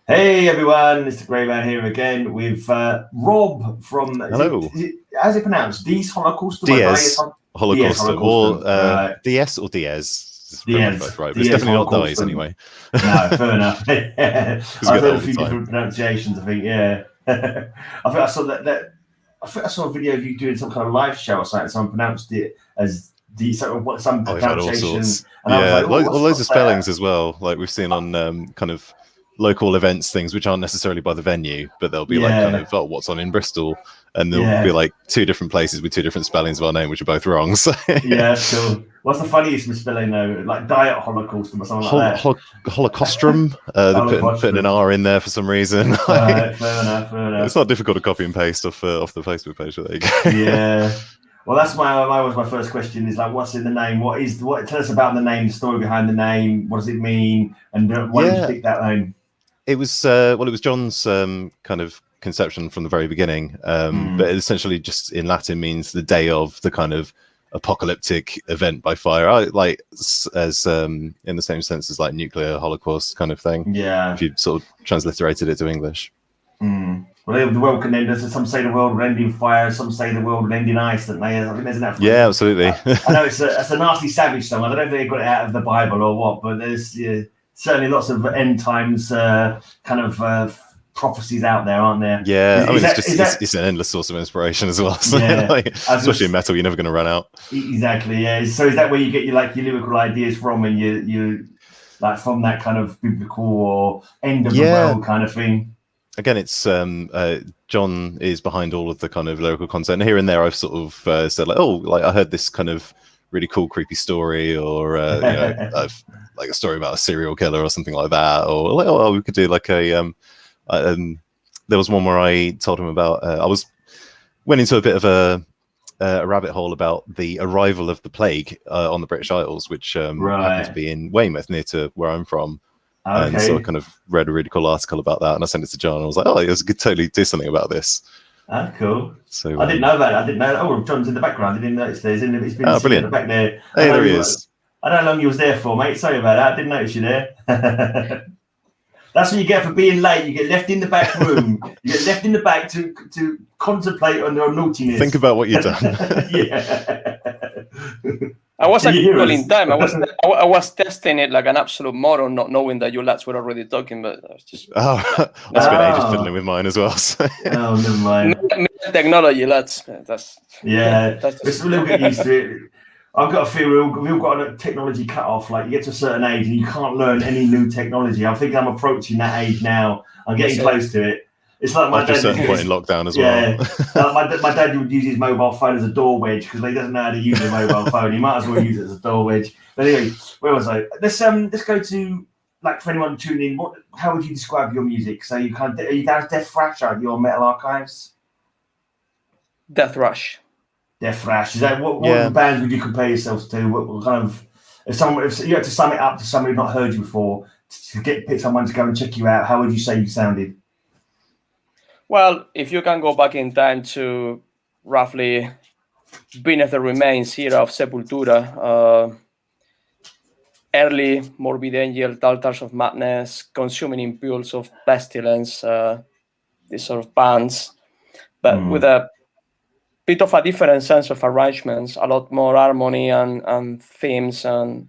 Hey everyone, it's the Grey Man here again with Rob from. Hello. How's it pronounced? Holocaustum? DS Holocaustum, or Right. DS or Diaz. Diaz. Both right, but it's definitely not Dies anyway. No, fair enough. I've heard a few different pronunciations. I think, yeah. I think I saw that. I think I saw a video of you doing some kind of live show or something. Someone pronounced it as some pronunciation. And I was like, loads of spellings as well. Like we've seen on kind of local events, things which aren't necessarily by the venue, but they'll be like kind of what's on in Bristol, and there'll be like two different places with two different spellings of our name, which are both wrong. So yeah, cool. What's the funniest misspelling though? Like Diet Holocaustum or something like that. Holocaustrum. They're putting an R in there for some reason. Fair enough. It's not difficult to copy and paste off the Facebook page. There you go. Yeah. Well, that's my first question is like, what's in the name? Tell us about the name, the story behind the name. What does it mean? And why did you pick that name? It was it was John's kind of conception from the very beginning, but it essentially just in Latin means the day of the kind of apocalyptic event by fire, as in the same sense as like nuclear holocaust kind of thing. Yeah. If you sort of transliterated it to English. Well, the world can end. Some say the world will end in fire. Some say the world will end in ice. Don't they? I think there's enough. Yeah, absolutely. I know it's a nasty savage song. I don't know if they got it out of the Bible or what, but there's certainly lots of end times kind of prophecies out there, aren't there? Yeah, it's an endless source of inspiration as well. So especially in metal, you're never going to run out. Exactly. Yeah. So is that where you get your lyrical ideas from, and you like from that kind of biblical or end of the world kind of thing? Again, it's John is behind all of the kind of lyrical content. Here and there, I've sort of said like, I heard this kind of really cool, creepy story, or like a story about a serial killer or something like that, or like, we could do like a. There was one where I told him about. Went into a bit of a rabbit hole about the arrival of the plague on the British Isles, which happened to be in Weymouth, near to where I'm from. Okay. And so I kind of read a really cool article about that, and I sent it to John. And I was like, "Oh, you could totally do something about this." Ah, cool. So I didn't know that. I didn't know. Oh, John's in the background. I didn't notice. He's been sitting in the back there. Hey, there he is. I don't know how long you was there for, mate. Sorry about that. I didn't notice you there. That's what you get for being late. You get left in the back room. You get left in the back to contemplate on your naughtiness. Think about what you've done. Yeah. I was actually in time. I was testing it like an absolute moron, not knowing that your lads were already talking. But I was just that's been ages fiddling with mine as well. So. Oh, never mind. Technology, lads. It's a little bit used to it. I've got a feel we've all got a technology cut off. Like you get to a certain age and you can't learn any new technology. I think I'm approaching that age now. I'm getting close to it. It's like my dad. At a certain point in lockdown as well. My dad would use his mobile phone as a door wedge because he doesn't know how to use a mobile phone. He might as well use it as a door wedge. But anyway, where was I? Let's go to like for anyone tuning in. How would you describe your music? So are you down Death Thrash? Are your Metal Archives? Death Thrash. Death Thrash. Is that what bands would you compare yourselves to? What kind of if you had to sum it up to somebody who's not heard you before to pick someone to go and check you out? How would you say you sounded? Well, if you can go back in time to roughly Beneath the Remains era of Sepultura, early Morbid Angel, Altars of Madness, Consuming Impulse of Pestilence, these sort of bands, but with a bit of a different sense of arrangements, a lot more harmony and themes, and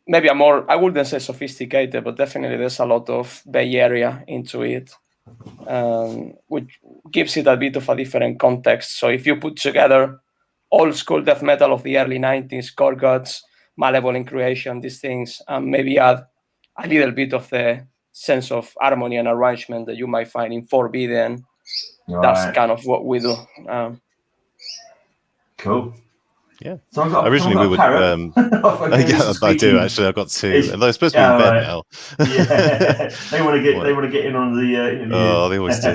maybe a more, I wouldn't say sophisticated, but definitely there's a lot of Bay Area into it, which gives it a bit of a different context. So if you put together old school death metal of the early 90s, Gorguts, Malevolent Creation, these things, and maybe add a little bit of the sense of harmony and arrangement that you might find in Forbidden, that's kind of what we do. Cool. Yeah. So originally we would. I do actually. I've got two. They're supposed to be in bed now. Yeah. They want to get in on the interview. Oh, they always do.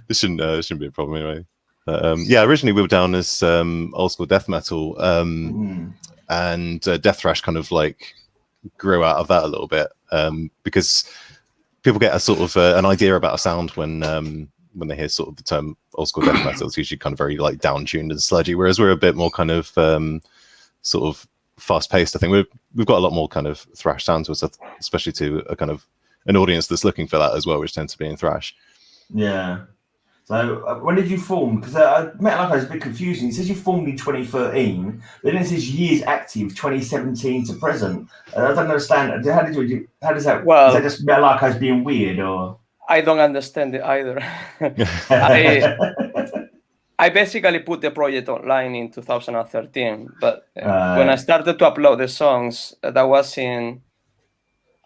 This shouldn't be a problem anyway. Originally we were down as old school death metal, and Death Thrash kind of like grew out of that a little bit because people get a sort of an idea about a sound when they hear sort of the term old school death metal. It's usually kind of very like down tuned and sludgy, whereas we're a bit more kind of sort of fast paced. I think we've got a lot more kind of thrash sound to us, especially to a kind of an audience that's looking for that as well, which tends to be in thrash. Yeah. So when did you form? Because Metal Archive is a bit confusing. It says you formed in 2013, but then it says years active, 2017 to present. I don't understand. How does that? Well, is that just Metal Archives being weird, or? I don't understand it either. I basically put the project online in 2013, but when I started to upload the songs, that was in,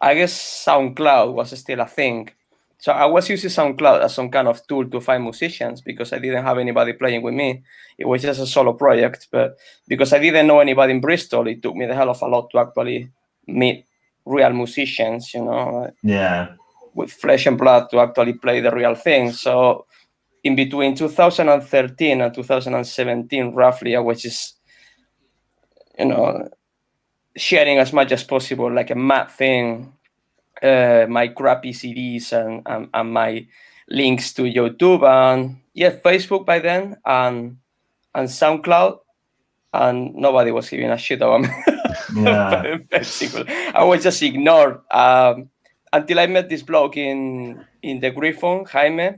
I guess SoundCloud was still a thing. So I was using SoundCloud as some kind of tool to find musicians because I didn't have anybody playing with me. It was just a solo project, but because I didn't know anybody in Bristol, it took me the hell of a lot to actually meet real musicians, you know, with flesh and blood to actually play the real thing. So in between 2013 and 2017, roughly, I was just, you know, sharing as much as possible, like a mad thing, my crappy CDs and my links to YouTube and Facebook by then and SoundCloud, and nobody was giving a shit about me. Yeah. Basically, I was just ignored until I met this bloke in the Griffon, Jaime,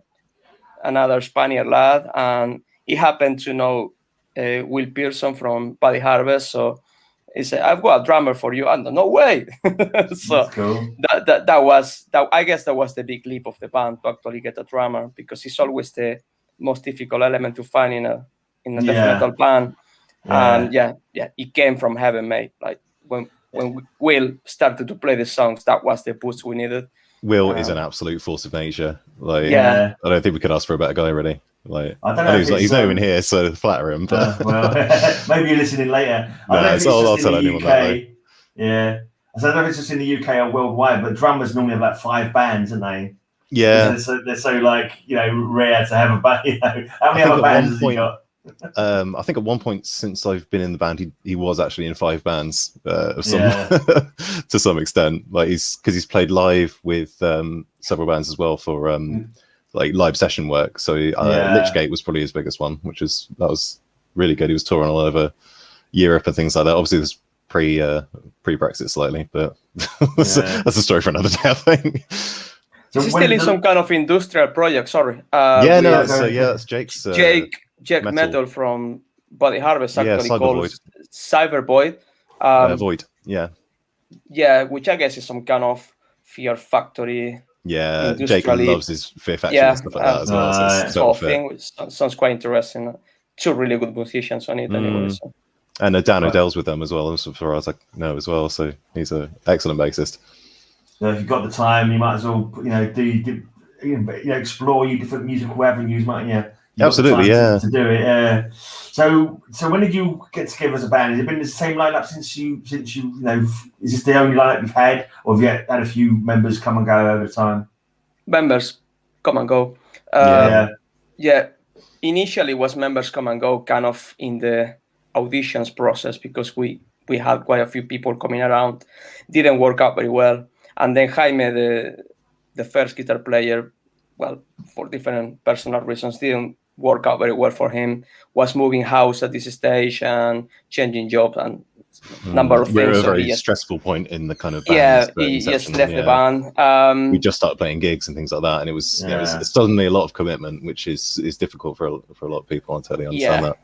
another Spaniard lad, and he happened to know Will Pearson from Body Harvest, so he said, "I've got a drummer for you." And no way. So cool. that was I guess that was the big leap of the band to actually get a drummer, because it's always the most difficult element to find in a death metal band. And it came from heaven, mate. Like when Will started to play the songs, that was the boost we needed. Will is an absolute force of nature. Like, yeah, I don't think we could ask for a better guy, really. Like, I don't know. He's not even here, so flatter him. But well, maybe you're listening later. I don't know if it's I'll just tell in the anyone UK. that, Yeah, I don't know if it's just in the UK or worldwide, but drummers normally have like 5 bands, aren't they? Yeah, they're so like, you know, rare to have a band. You know, how many other bands has he got? I think at one point since I've been in the band, he was actually in 5 bands of some to some extent. Like he's played live with several bands as well for like live session work. So Lichgate was probably his biggest one, that was really good. He was touring all over Europe and things like that. Obviously, this pre Brexit slightly, but that's a story for another day, I think. So is he still in some kind of industrial project? Sorry. That's Jake's. Jake Metal from Body Harvest, actually called Cybervoid. Void. Yeah, which I guess is some kind of Fear Factory. Yeah, Jake loves his Fear Factory and stuff like that as well. So it's whole thing, which sounds quite interesting. 2 really good musicians on it anyway. So. And Dan O'Dell's with them as well, as far as I know as well. So he's an excellent bassist. So if you've got the time, you might as well, you know, explore your different musical avenues, mightn't you? Absolutely, to do it. So when did you get together as a band? Has it been the same lineup since you know? Is this the only lineup you've had, or have you had a few members come and go over time? Members come and go. Initially, was members come and go, kind of in the auditions process, because we had quite a few people coming around. Didn't work out very well, and then Jaime, the first guitar player, well, for different personal reasons, didn't work out very well for him. Was moving house at this stage and changing jobs and number of things. We're at a very stressful point in the kind of band. He just left the band. We just started playing gigs and things like that, and it was it's suddenly a lot of commitment, which is difficult for a lot of people. I totally understand that.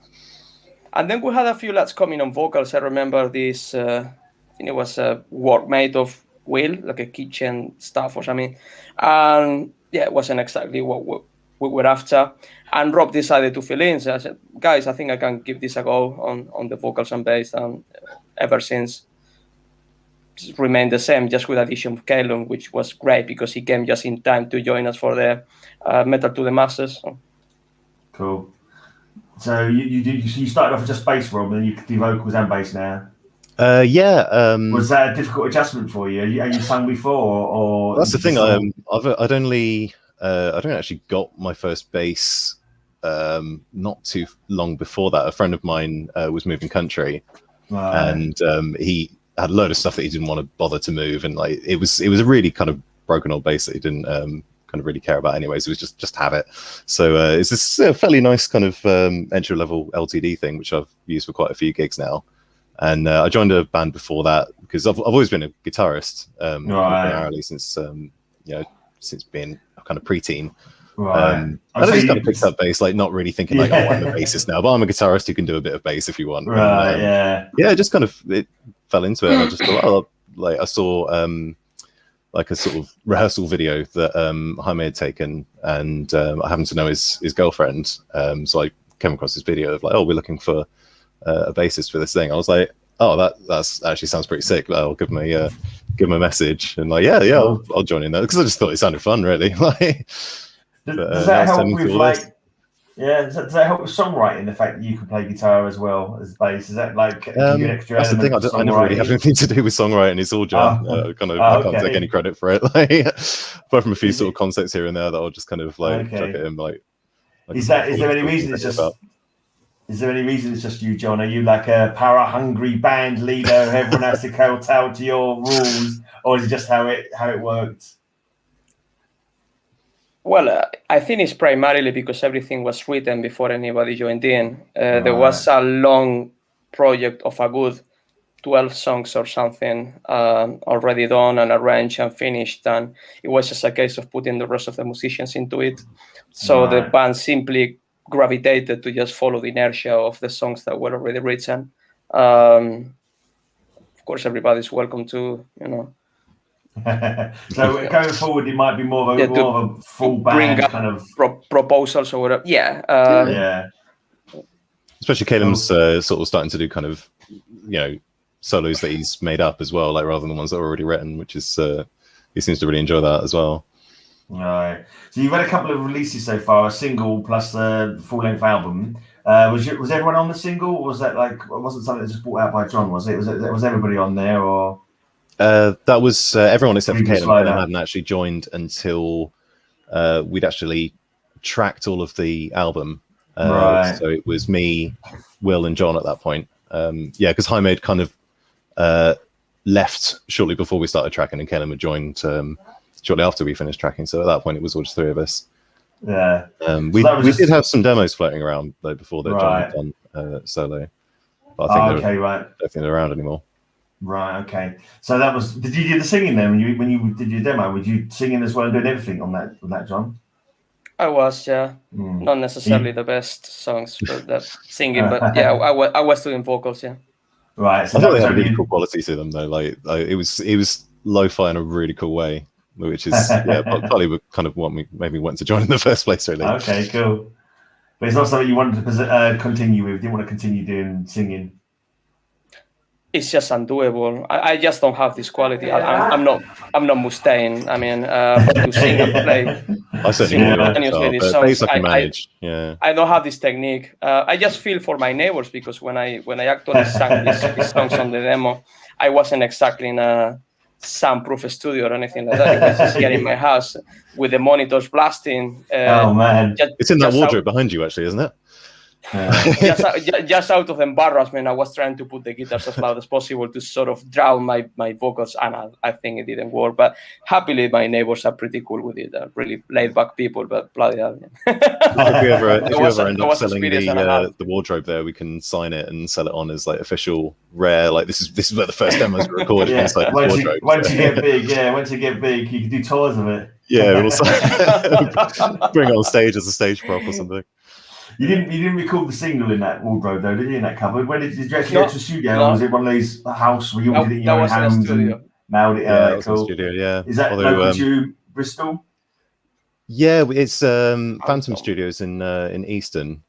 And then we had a few lads coming on vocals. I remember this. I think it was a workmate of Will, like a kitchen staff or something, and it wasn't exactly what we were after. And Rob decided to fill in. So I said, guys, I think I can give this a go on the vocals and bass. And ever since, it's remained the same, just with addition of Kalon, which was great because he came just in time to join us for the Metal to the Masses. So. Cool. So you started off with just bass, Rob, and you do vocals and bass now. Was that a difficult adjustment for you? Have you sung before, or that's the thing? I'd only actually got my first bass not too long before that. A friend of mine was moving country, and he had a load of stuff that he didn't want to bother to move, and like it was a really kind of broken old bass that he didn't kind of really care about anyways. It was just have it. So it's this fairly nice kind of entry level LTD thing, which I've used for quite a few gigs now. And I joined a band before that because I've always been a guitarist, primarily since since being kind of preteen. And I just kind of picked up bass, like not really thinking like, oh, I'm a bassist now, but I'm a guitarist who can do a bit of bass if you want. Yeah, just kind of it fell into it. And I just thought, oh, like I saw like a sort of rehearsal video that Jaime had taken, and I happened to know his girlfriend, so I came across this video of like, oh, we're looking for a bassist for this thing. I was like, oh, that's actually sounds pretty sick. I'll give him a message, and like, yeah, I'll join in there because I just thought it sounded fun, really. Like, does that help with like? Yeah, does that help with songwriting? The fact that you can play guitar as well as bass, is that like give you an extra that's the thing. I never really have anything to do with songwriting. It's all John. I can't take any credit for it. Like, apart from a few sort of concepts here and there that I'll just kind of like chuck at him. Like, is there any reason it's just? Is there any reason it's just you, John? Are you like a power-hungry band leader? Everyone has to kowtow to your rules, or is it just how it worked? Well, I think it's primarily because everything was written before anybody joined in. There was a long project of a good 12 songs or something already done and arranged and finished, and it was just a case of putting the rest of the musicians into it. So the band simply gravitated to just follow the inertia of the songs that were already written. Of course, everybody's welcome to, So going forward, it might be more of a full band kind of proposals or whatever. Yeah. Especially Caleb's sort of starting to do kind of, solos that he's made up as well, like rather than the ones that are already written, which is he seems to really enjoy that as well. All right. So you've had a couple of releases so far, a single plus a full-length album. Was everyone on the single, or was that like it wasn't something that just brought out by John? Was everybody on there, or? That was everyone except for Caleb. Caleb hadn't actually joined until we'd actually tracked all of the album. So it was me, Will, and John at that point. Because Jaime had kind of left shortly before we started tracking, and Caleb had joined shortly after we finished tracking. So at that point, it was all just three of us. Yeah. We did have some demos floating around though before that John had done solo. But I think I don't think they're around anymore. Right. Okay. So that was. Did you do the singing then when you did your demo? Were you singing as well and doing everything on that, John? I was, yeah. Not necessarily the best songs, but that singing. But yeah, I was doing vocals, yeah. Right. So I thought they had a really cool quality to them though. Like it was lo-fi in a really cool way, which is partly kind of what made me want to join in the first place, really. Okay. Cool. But it's not something you wanted to continue with. You didn't want to continue doing singing. It's just undoable. I just don't have this quality. I'm not Mustaine. I mean, to sing and play. I certainly do. Bass I can manage. I don't have this technique. I just feel for my neighbors because when I actually sang these songs on the demo, I wasn't exactly in a soundproof studio or anything like that. It was just here in my house with the monitors blasting. Oh man, it's in that wardrobe behind you, actually, isn't it? Just out of embarrassment, I was trying to put the guitars as loud as possible to sort of drown my vocals, and I think it didn't work. But happily, my neighbors are pretty cool with it. They're really laid-back people, but bloody hell. If you ever end up selling the wardrobe there, we can sign it and sell it on as like official rare. Like this is where the first demos were recorded inside the wardrobe. Once you get big, you can do tours of it. Yeah, we'll bring it on stage as a stage prop or something. You didn't record the single in that wardrobe though, did you? In that cupboard. When did you actually go to the studio? Or was it one of these house where you did it in your own homes and mailed it? Yeah, cool. Studio, yeah. Is that local to Bristol? Yeah, it's Phantom Studios in Easton,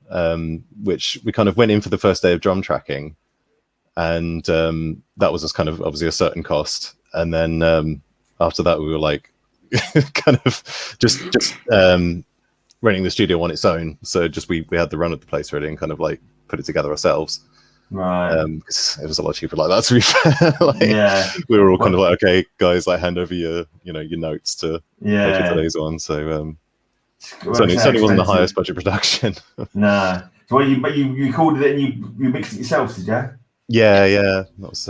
which we kind of went in for the first day of drum tracking, and that was just kind of obviously a certain cost, and then after that we were like kind of just renting the studio on its own, so just we had the run of the place really and kind of like put it together ourselves. Right. Because it was a lot cheaper like that, to be fair. We were all kind of like, okay, guys, like hand over your notes to pay for today's one. So certainly wasn't the highest budget production. Nah. So you recorded it and you mixed it yourself, did you? Yeah. That was.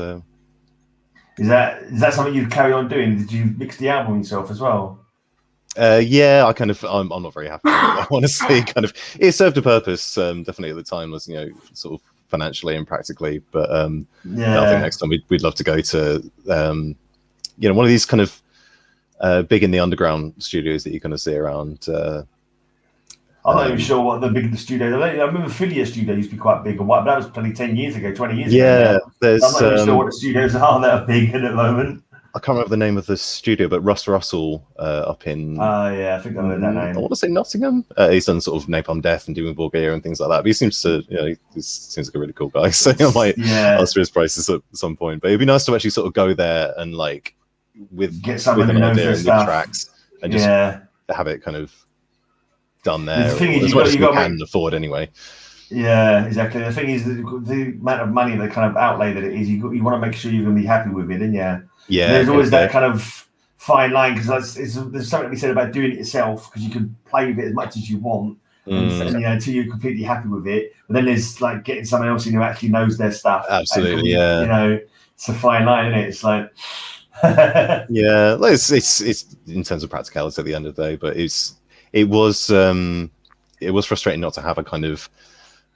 Is that something you'd carry on doing? Did you mix the album yourself as well? Yeah, I'm not very happy with that, honestly. Kind of, it served a purpose. Definitely at the time was sort of financially and practically. But I think Yeah. next time we'd love to go to one of these kind of big in the underground studios that you kind of see around. I'm not even sure what the big studios. I remember Philia Studio used to be quite big, but that was probably 10 years ago, 20 years ago. Yeah, I'm not even sure what the studios are that are big at the moment. I can't remember the name of the studio, but Russ Russell up in. Yeah, I think I heard that name. I want to say Nottingham. He's done sort of Napalm Death and Doing Bulgaria and things like that. But he seems to, he seems like a really cool guy. So I might ask for his prices at some point. But it'd be nice to actually sort of go there and like get someone with who an knows idea their and stuff. with tracks and just have it kind of done there The thing is, as much as we can afford anyway. Yeah, exactly. The thing is, the amount of money, the kind of outlay that it is, you want to make sure you're going to be happy with it, and and there's always that kind of fine line, because there's something to be said about doing it yourself, because you can play with it as much as you want, and until you're completely happy with it. But then there's like getting someone else in who actually knows their stuff. Absolutely, it's a fine line, isn't it? It's like it's in terms of practicality at the end of the day, but it was frustrating not to have a kind of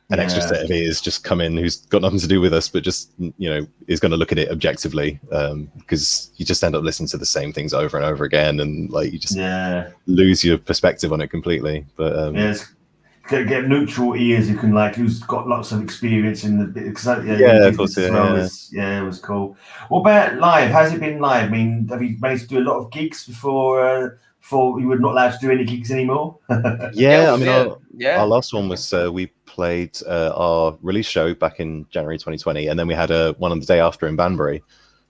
an extra set of ears just come in who's got nothing to do with us, but just is going to look at it objectively, because you just end up listening to the same things over and over again, and like you just lose your perspective on it completely. But get neutral ears who can who's got lots of experience in the of course, it was cool. What about live? How's it been live? I mean, have you managed to do a lot of gigs before you were not allowed to do any gigs anymore? Our last one was we played our release show back in January 2020, and then we had one on the day after in Banbury,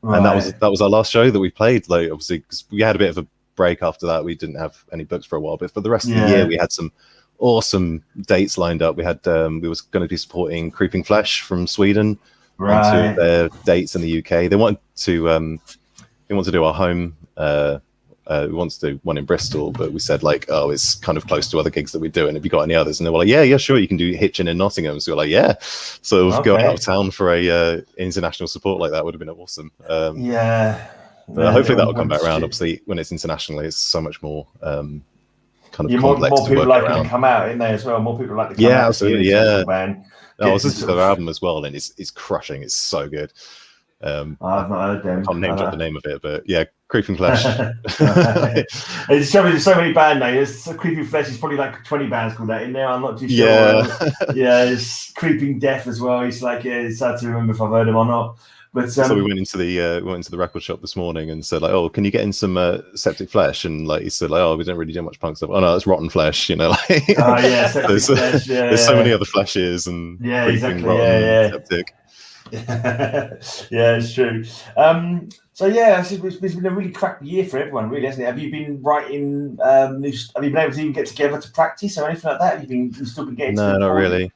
and that was our last show that we played. Like, obviously, because we had a bit of a break after that, we didn't have any books for a while, but for the rest of the year we had some awesome dates lined up. We had we was going to be supporting Creeping Flesh from Sweden onto their dates in the UK. They wanted to do our home. We wanted to do one in Bristol, but we said it's kind of close to other gigs that we do, and have you got any others? And they were like, yeah, sure, you can do Hitchin in Nottingham. So we're like, so going out of town for a international support like that would have been awesome. Hopefully that'll come back around. Obviously, when it's internationally, it's so much more kind of complex. More people like to come out in there as well. More people like to come out. Absolutely, band. This is their album as well, and it's crushing. It's so good. I've not heard them. I can't name drop the name of it, but Creeping Flesh. There's so many band names. Creeping Flesh is probably 20 bands called that in there. I'm not too sure. It's Creeping Death as well. It's it's hard to remember if I've heard them or not. But so we went into the record shop this morning and said can you get in some Septic Flesh? And he said we don't really do much punk stuff. Oh no, it's Rotten Flesh. Septic Flesh. There's so many other Fleches and exactly. Rotten, Septic. It's true. It's been a really crappy year for everyone, really, hasn't it? Have you been writing? Have you been able to even get together to practice or anything like that? Have you still been getting? No, not really.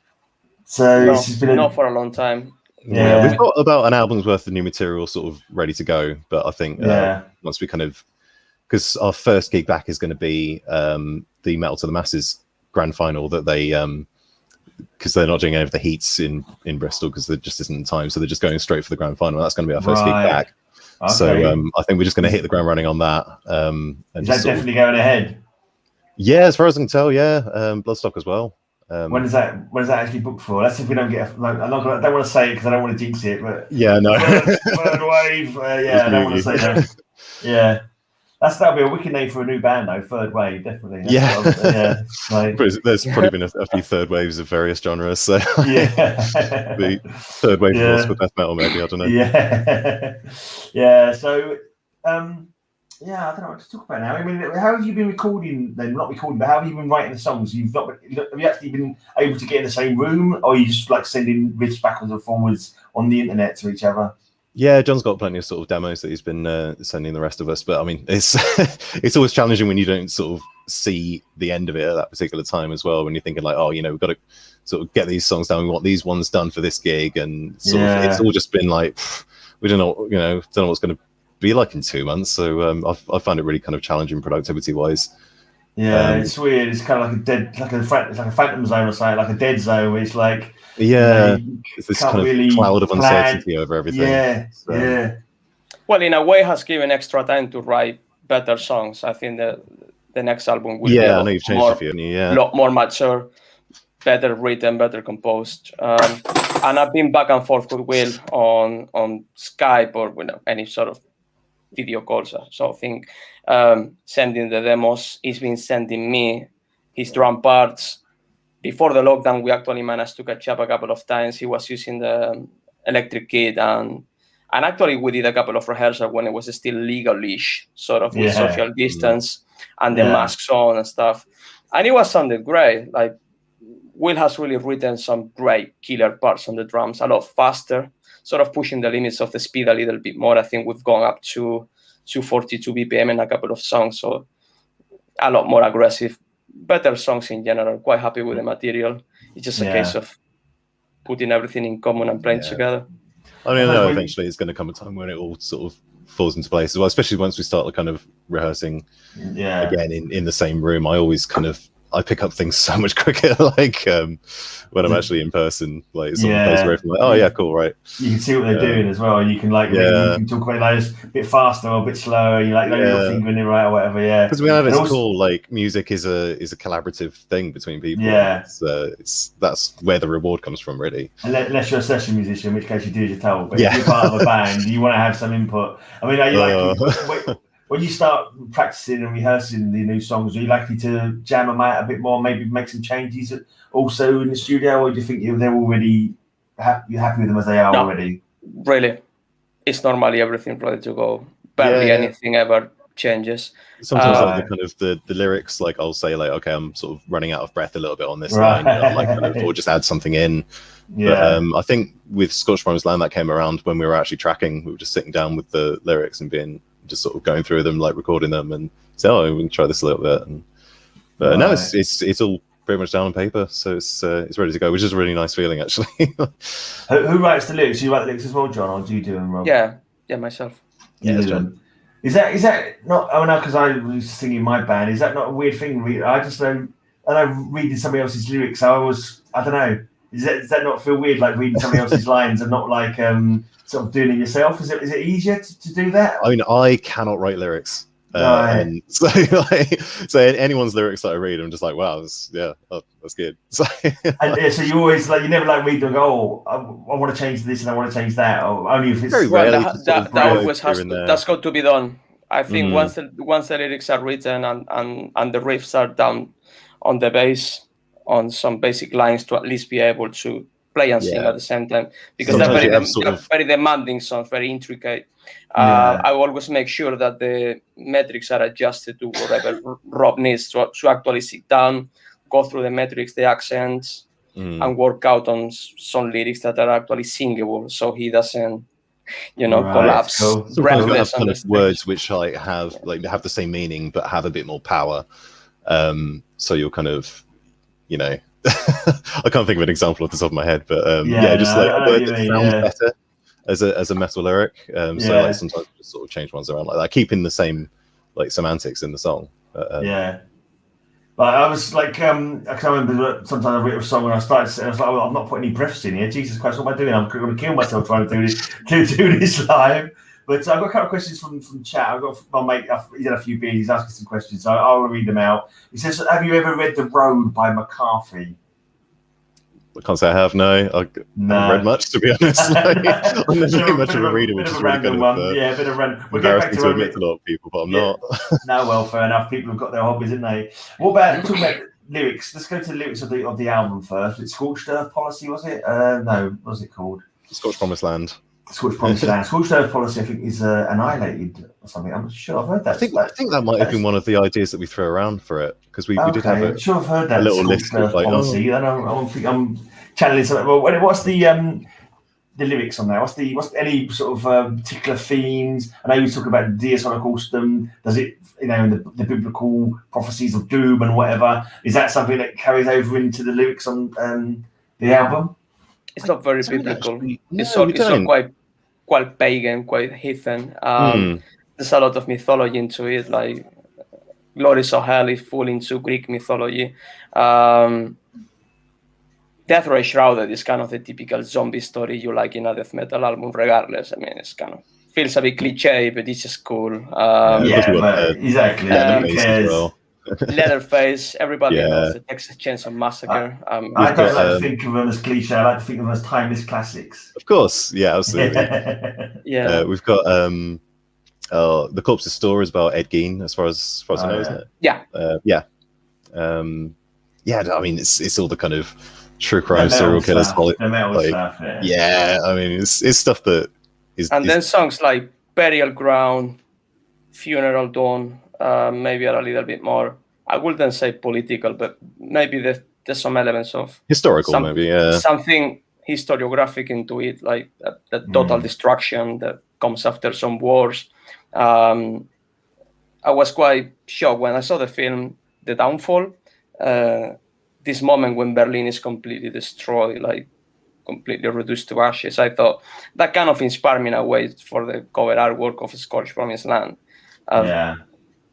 So this has been not for a long time. Yeah, we've got about an album's worth of new material sort of ready to go, but I think once we because our first gig back is going to be the Metal to the Masses grand final that they because they're not doing any of the heats in Bristol because there just isn't time, so they're just going straight for the grand final. That's going to be our first gig back. Okay. So I think we're just going to hit the ground running on that. And is that definitely going ahead? Yeah, as far as I can tell, Bloodstock as well. When is that actually booked for? That's if we don't get. I don't want to say it because I don't want to jinx it, but third wave. I don't want to say that. That'll be a wicked name for a new band, though. Third Wave, definitely. There's probably been a few third waves of various genres. So the third wave for death metal, maybe, I don't know. So, I don't know what to talk about now. I mean, how have you been recording? Then not recording, but how have you been writing the songs? Have you actually been able to get in the same room, or are you just sending riffs backwards and forwards on the internet to each other? Yeah, John's got plenty of sort of demos that he's been sending the rest of us. But I mean, it's always challenging when you don't sort of see the end of it at that particular time as well. When you're thinking we've got to sort of get these songs down. We want these ones done for this gig, and it's all just been we don't know, don't know what's going to be like in 2 months. So I find it really kind of challenging productivity wise. Yeah, it's weird. It's kind of like a phantom zone or something, like a dead zone. Where it's it's this kind of really cloud of uncertainty over everything. Well, in a way, has given extra time to write better songs. I think the next album will be I know you've changed a few, lot more mature, better written, better composed. And I've been back and forth with Will on Skype or any sort of video calls or something, sending the demos. He's been sending me his drum parts. Before the lockdown, we actually managed to catch up a couple of times. He was using the electric kit, and actually we did a couple of rehearsals when it was still legal-ish, sort of with social distance and the masks on and stuff. And it was sounded great. Like, Will has really written some great killer parts on the drums, a lot faster, sort of pushing the limits of the speed a little bit more. I think we've gone up to 242 BPM in a couple of songs, so a lot more aggressive. Better songs in general. Quite happy with the material. It's just a case of putting everything in common and playing together. I mean, I know eventually it's going to come a time when it all sort of falls into place as well, especially once we start kind of rehearsing again in the same room. I pick up things so much quicker, like when I'm actually in person, like someone plays away from like, oh yeah, cool, right. You can see what they're doing as well. You can you can talk about those a bit faster or a bit slower. You like you're fingering it right or whatever. Yeah, because we have it's cool. Like music is a collaborative thing between people. Yeah, that's where the reward comes from, really. Unless you're a session musician, in which case you do as you're told. But if you're part of a band, you want to have some input. I mean, are you like? When you start practicing and rehearsing the new songs, are you likely to jam them out a bit more, maybe make some changes also in the studio, or do you think they're already you're happy with them as they are already? Really, it's normally everything ready to go. Barely anything ever changes. Sometimes like the kind of the lyrics, like I'll say like, okay, I'm sort of running out of breath a little bit on this line, I'm like kind of, or just add something in. But I think with Scorched Promised Land that came around when we were actually tracking. We were just sitting down with the lyrics and just sort of going through them, like recording them, and say, oh, we can try this a little bit. But no, it's all pretty much down on paper, so it's ready to go, which is a really nice feeling, actually. Who writes the lyrics? Do you write the lyrics as well, John, or do you do them, Rob? Yeah, myself. Yeah, John. Is that not? Oh no, because I was singing my band. Is that not a weird thing? I just know. I know reading somebody else's lyrics. I don't know. Does that not feel weird, like reading somebody else's lines and not like sort of doing it yourself? Is it easier to do that? I mean, I cannot write lyrics. And so anyone's lyrics that I read, I'm just like, wow, that's good. So you always you never read them and go, oh, I want to change this and I want to change that, or only if it's very rarely. That always has that's got to be done. I think once the lyrics are written and the riffs are down on the bass, on some basic lines, to at least be able to play and sing at the same time, because they're very demanding songs, very intricate. I always make sure that the metrics are adjusted to whatever Rob needs to actually sit down, go through the metrics, the accents, and work out on some lyrics that are actually singable, so he doesn't, collapse. Cool. Breathless kind of words which have the same meaning but have a bit more power. So you're kind of, I can't think of an example off the top of my head, but just like a word that sounds better as a metal lyric. So sometimes just sort of change ones around like that, keeping the same semantics in the song. But I was like, I remember sometimes I wrote a song and I started, I was like, I'm not putting any breaths in here. Jesus Christ, what am I doing? I'm going to kill myself trying to do this live. But I've got a couple of questions from chat. I've got my mate, he's had a few beers, he's asking some questions, so I'll read them out. He says, have you ever read The Road by McCarthy? I can't say I have, no. I haven't read much, to be honest. I'm never much of a reader, which is really kind of a bit of random. We'll get back to admit to a lot of people, but I'm not. No, well, fair enough. People have got their hobbies, haven't they? What about talking about lyrics? Let's go to the lyrics of the album first. It's Scorched Earth Policy, was it? No, what was it called? Scorched Promised Land. Scorched Promised Land. Scorched Earth Policy, I think, is annihilated or something. I'm sure I've heard that. I think that might have been one of the ideas that we threw around for it, because we did have I'm sure I've heard that. A little list of policy. I don't think I'm channeling something. Well, what's the lyrics on there? What's any sort of particular themes? I know you talk about Dies Holocaustum. Does it, in the biblical prophecies of doom and whatever? Is that something that carries over into the lyrics on the album? It's not very biblical. It's not quite pagan, quite heathen. There's a lot of mythology into it, like Glories of Hell is full into Greek mythology. Death Ray Shrouded is kind of the typical zombie story you like in a death metal album, regardless. I mean, it's kind of feels a bit cliche, but it's just cool. Exactly. Leatherface. Everybody Yeah. knows the Texas Chainsaw Massacre. I don't got, like to think of them as cliche. I like to think of them as timeless classics. Of course, yeah, absolutely. Yeah. We've got The Corpse's Store is about Ed Gein, as far as I know, isn't it? Yeah. Yeah. I mean, it's all the kind of true crime serial killers. The metal Like, stuff. yeah, I mean, it's stuff that is. And then songs like Burial Ground, Funeral Dawn, maybe are a little bit more, I wouldn't say political, but maybe there's some elements of historical, maybe, yeah. Something historiographic into it, like the total destruction that comes after some wars. I was quite shocked when I saw the film, The Downfall, this moment when Berlin is completely destroyed, like completely reduced to ashes. I thought that kind of inspired me in a way for the cover artwork of Scorched Promised Land.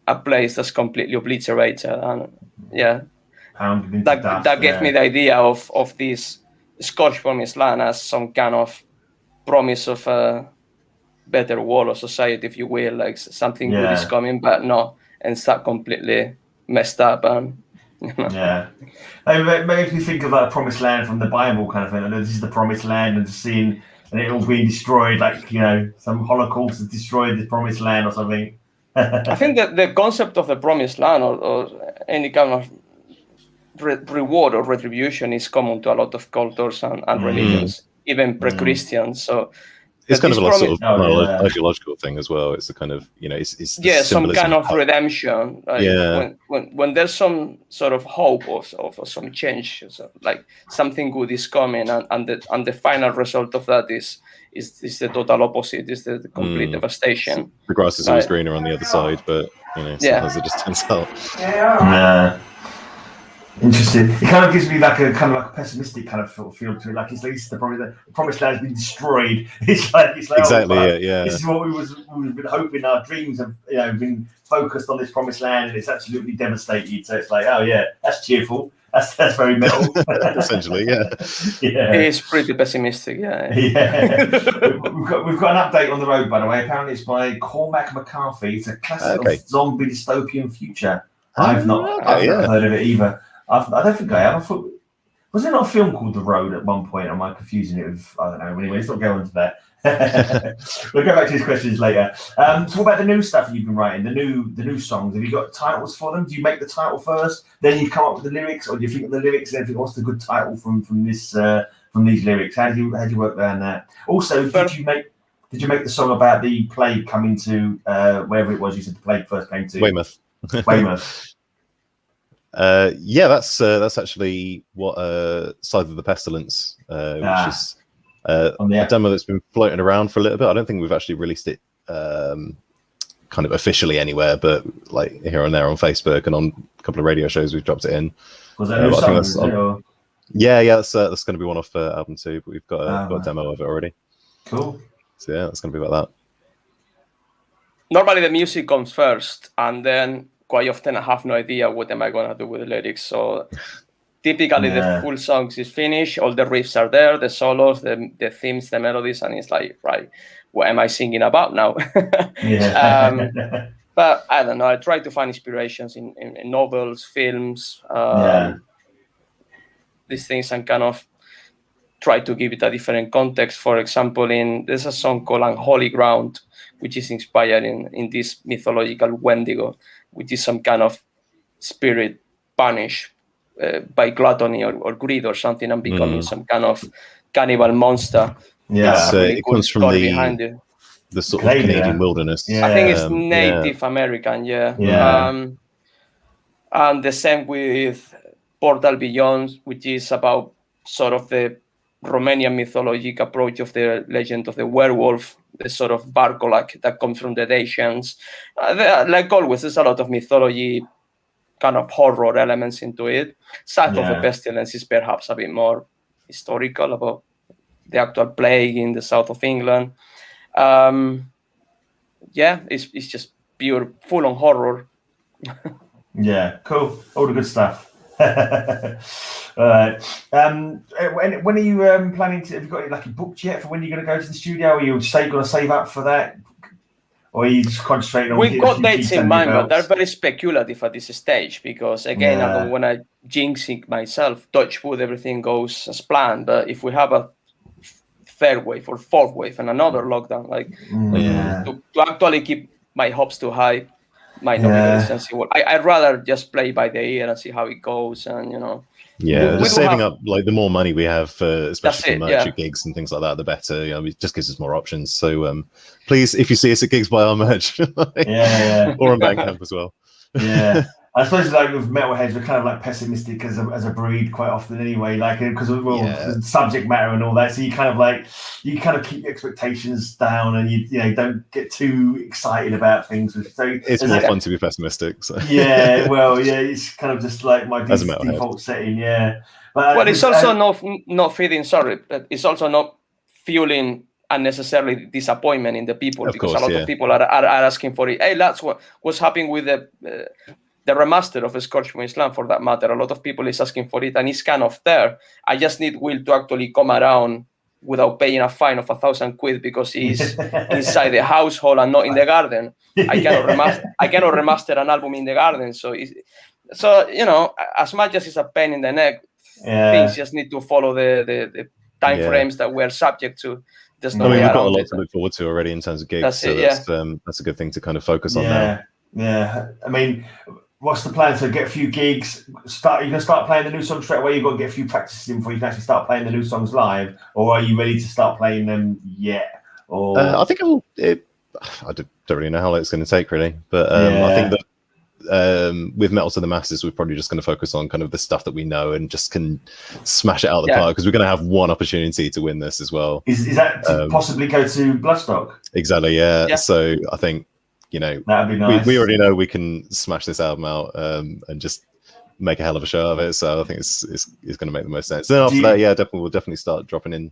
A place that's completely obliterated, and that gave me the idea of this Scorched Promised Land as some kind of promise of a better world or society, if you will, like something good is coming, but no, and start completely messed up. And it makes me think of a promised land from the Bible kind of thing. This is the promised land, and seeing and it all being destroyed, like some Holocaust has destroyed the promised land or something. I think that the concept of the promised land or any kind of reward or retribution is common to a lot of cultures and religions, even pre-Christian. So it's kind of a sort of ideological thing as well. It's a kind of it's some kind of redemption. Like when there's some sort of hope of some change, so like something good is coming, and the final result of that is the total opposite. Is the complete devastation. The grass is always greener on the other side, but sometimes it just turns out. Interesting. It kind of gives me like a pessimistic kind of feel to it. Like it's the promised land has been destroyed. It's like exactly. This is what we've been hoping. Our dreams have been focused on this promised land, and it's absolutely devastated. So it's like, oh yeah, that's cheerful. That's very metal. Essentially, yeah. It's pretty pessimistic. Yeah. We've got an update on the road, by the way. Apparently, it's by Cormac McCarthy. It's a classic of zombie dystopian future. I've not heard of it either. I don't think I have. Was there not a film called The Road at one point? Am I confusing it with, I don't know. Anyway, let's not go into that. We'll go back to his questions later. So what about the new stuff you've been writing, the new songs? Have you got titles for them? Do you make the title first, then you come up with the lyrics, or do you think of the lyrics and think, what's the good title from these lyrics? How do you work around that? Also, did you make the song about the plague coming to wherever it was? You said the plague first came to Weymouth. That's actually what Scythe of the Pestilence, which is a demo that's been floating around for a little bit. I don't think we've actually released it kind of officially anywhere, but like here and there on Facebook and on a couple of radio shows we've dropped it in. Was that new song? That's going to be one off album 2, but we've got a demo of it already. Cool. So that's going to be about that. Normally the music comes first, and then quite often I have no idea what am I going to do with the lyrics. So typically the full songs is finished, all the riffs are there, the solos, the themes, the melodies, and it's like, right, what am I singing about now? But I don't know, I try to find inspirations in novels, films, these things, and kind of try to give it a different context. For example, there's a song called Unholy Ground, which is inspired in this mythological Wendigo, which is some kind of spirit punished by gluttony or greed or something, and becoming some kind of cannibal monster. It comes from the sort of Canadian wilderness. I think it's Native American, and the same with Portal Beyond, which is about sort of the Romanian mythologic approach of the legend of the werewolf, the sort of Barkolak that comes from the Dacians. Like always, there's a lot of mythology, kind of horror elements into it. Scythe of the Pestilence is perhaps a bit more historical, about the actual plague in the south of England. It's just pure, full-on horror. Cool. All the good stuff. When are you planning to? Have you got it like booked yet for when you're going to go to the studio? Or you say you're going to save up for that, or are you just concentrating on? We've got dates in mind, but they're very speculative at this stage because, again, I don't want to jinx it myself. Touch wood, everything goes as planned. But if we have a third wave or fourth wave and another lockdown, to actually keep my hopes too high might not be very sensible. I'd rather just play by the ear and see how it goes, and just saving up like the more money we have for especially for merch gigs and things like that, the better. It just gives us more options. So please, if you see us at gigs, buy our merch. Or on Bandcamp as well. Yeah. I suppose like with metalheads, we're kind of like pessimistic as a breed quite often anyway, like because of the subject matter and all that. So you kind of keep your expectations down, and you don't get too excited about things. So it's more fun to be pessimistic. So. It's kind of just like my default setting. Yeah, but it's also not feeding. Sorry, but it's also not fueling unnecessarily disappointment in the people, because a lot of people are asking for it. Hey, that's what's happening with the remaster of Scorch from Islam, for that matter. A lot of people is asking for it, and it's kind of there. I just need Will to actually come around without paying a fine of 1,000 quid because he's inside the household and not in the garden. I cannot remaster an album in the garden. So as much as it's a pain in the neck, things just need to follow the time frames that we're subject to. There's no way we've got around a lot it. to look forward to already in terms of gigs. That's it, that's a good thing to kind of focus on now. Yeah, I mean, what's the plan? So get a few gigs. You're gonna start playing the new songs straight away. You've got to get a few practices in before you can actually start playing the new songs live, or are you ready to start playing them yet? Or I think I don't really know how long it's going to take, really. But I think that with Metal to the Masses, we're probably just going to focus on kind of the stuff that we know and just can smash it out of the park, because we're going to have one opportunity to win this as well. Is that to possibly go to Bloodstock? Exactly. Yeah. So I think. That'd be nice. We already know we can smash this album out and just make a hell of a show of it. So I think it's going to make the most sense. Then after that, we'll definitely start dropping in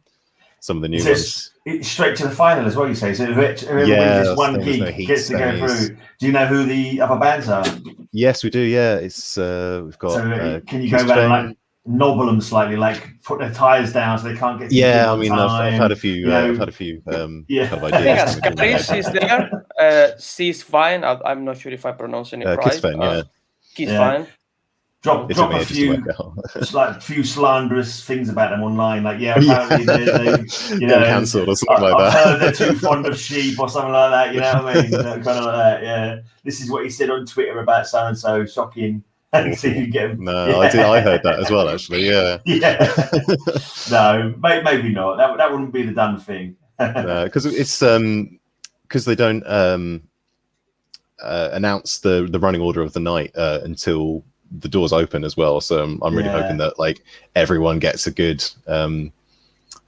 some of the new ones. It's straight to the final as well, you say. So whoever one gig gets to go through. Do you know who the other bands are? Yes, we do. Yeah, it's we've got. So can you go around and like nobble them slightly, like put their tires down so they can't get? I mean, I've had a few. I've had a few. Kind of ideas. I think Ascaris is there. C's fine. I'm not sure if I pronounce it right. Kiss fine. Kiss fine. Drop a few slanderous things about them online, like apparently they're cancelled or something like that. I've heard they're too fond of sheep or something like that. You know what I mean? Kind of like that. Yeah. This is what he said on Twitter about so and so. Shocking. See if you get him. No, I heard that as well, actually. Yeah. No, maybe not. That wouldn't be the done thing. Because it's because they don't announce the running order of the night until the doors open as well. So I'm really hoping that like everyone gets a good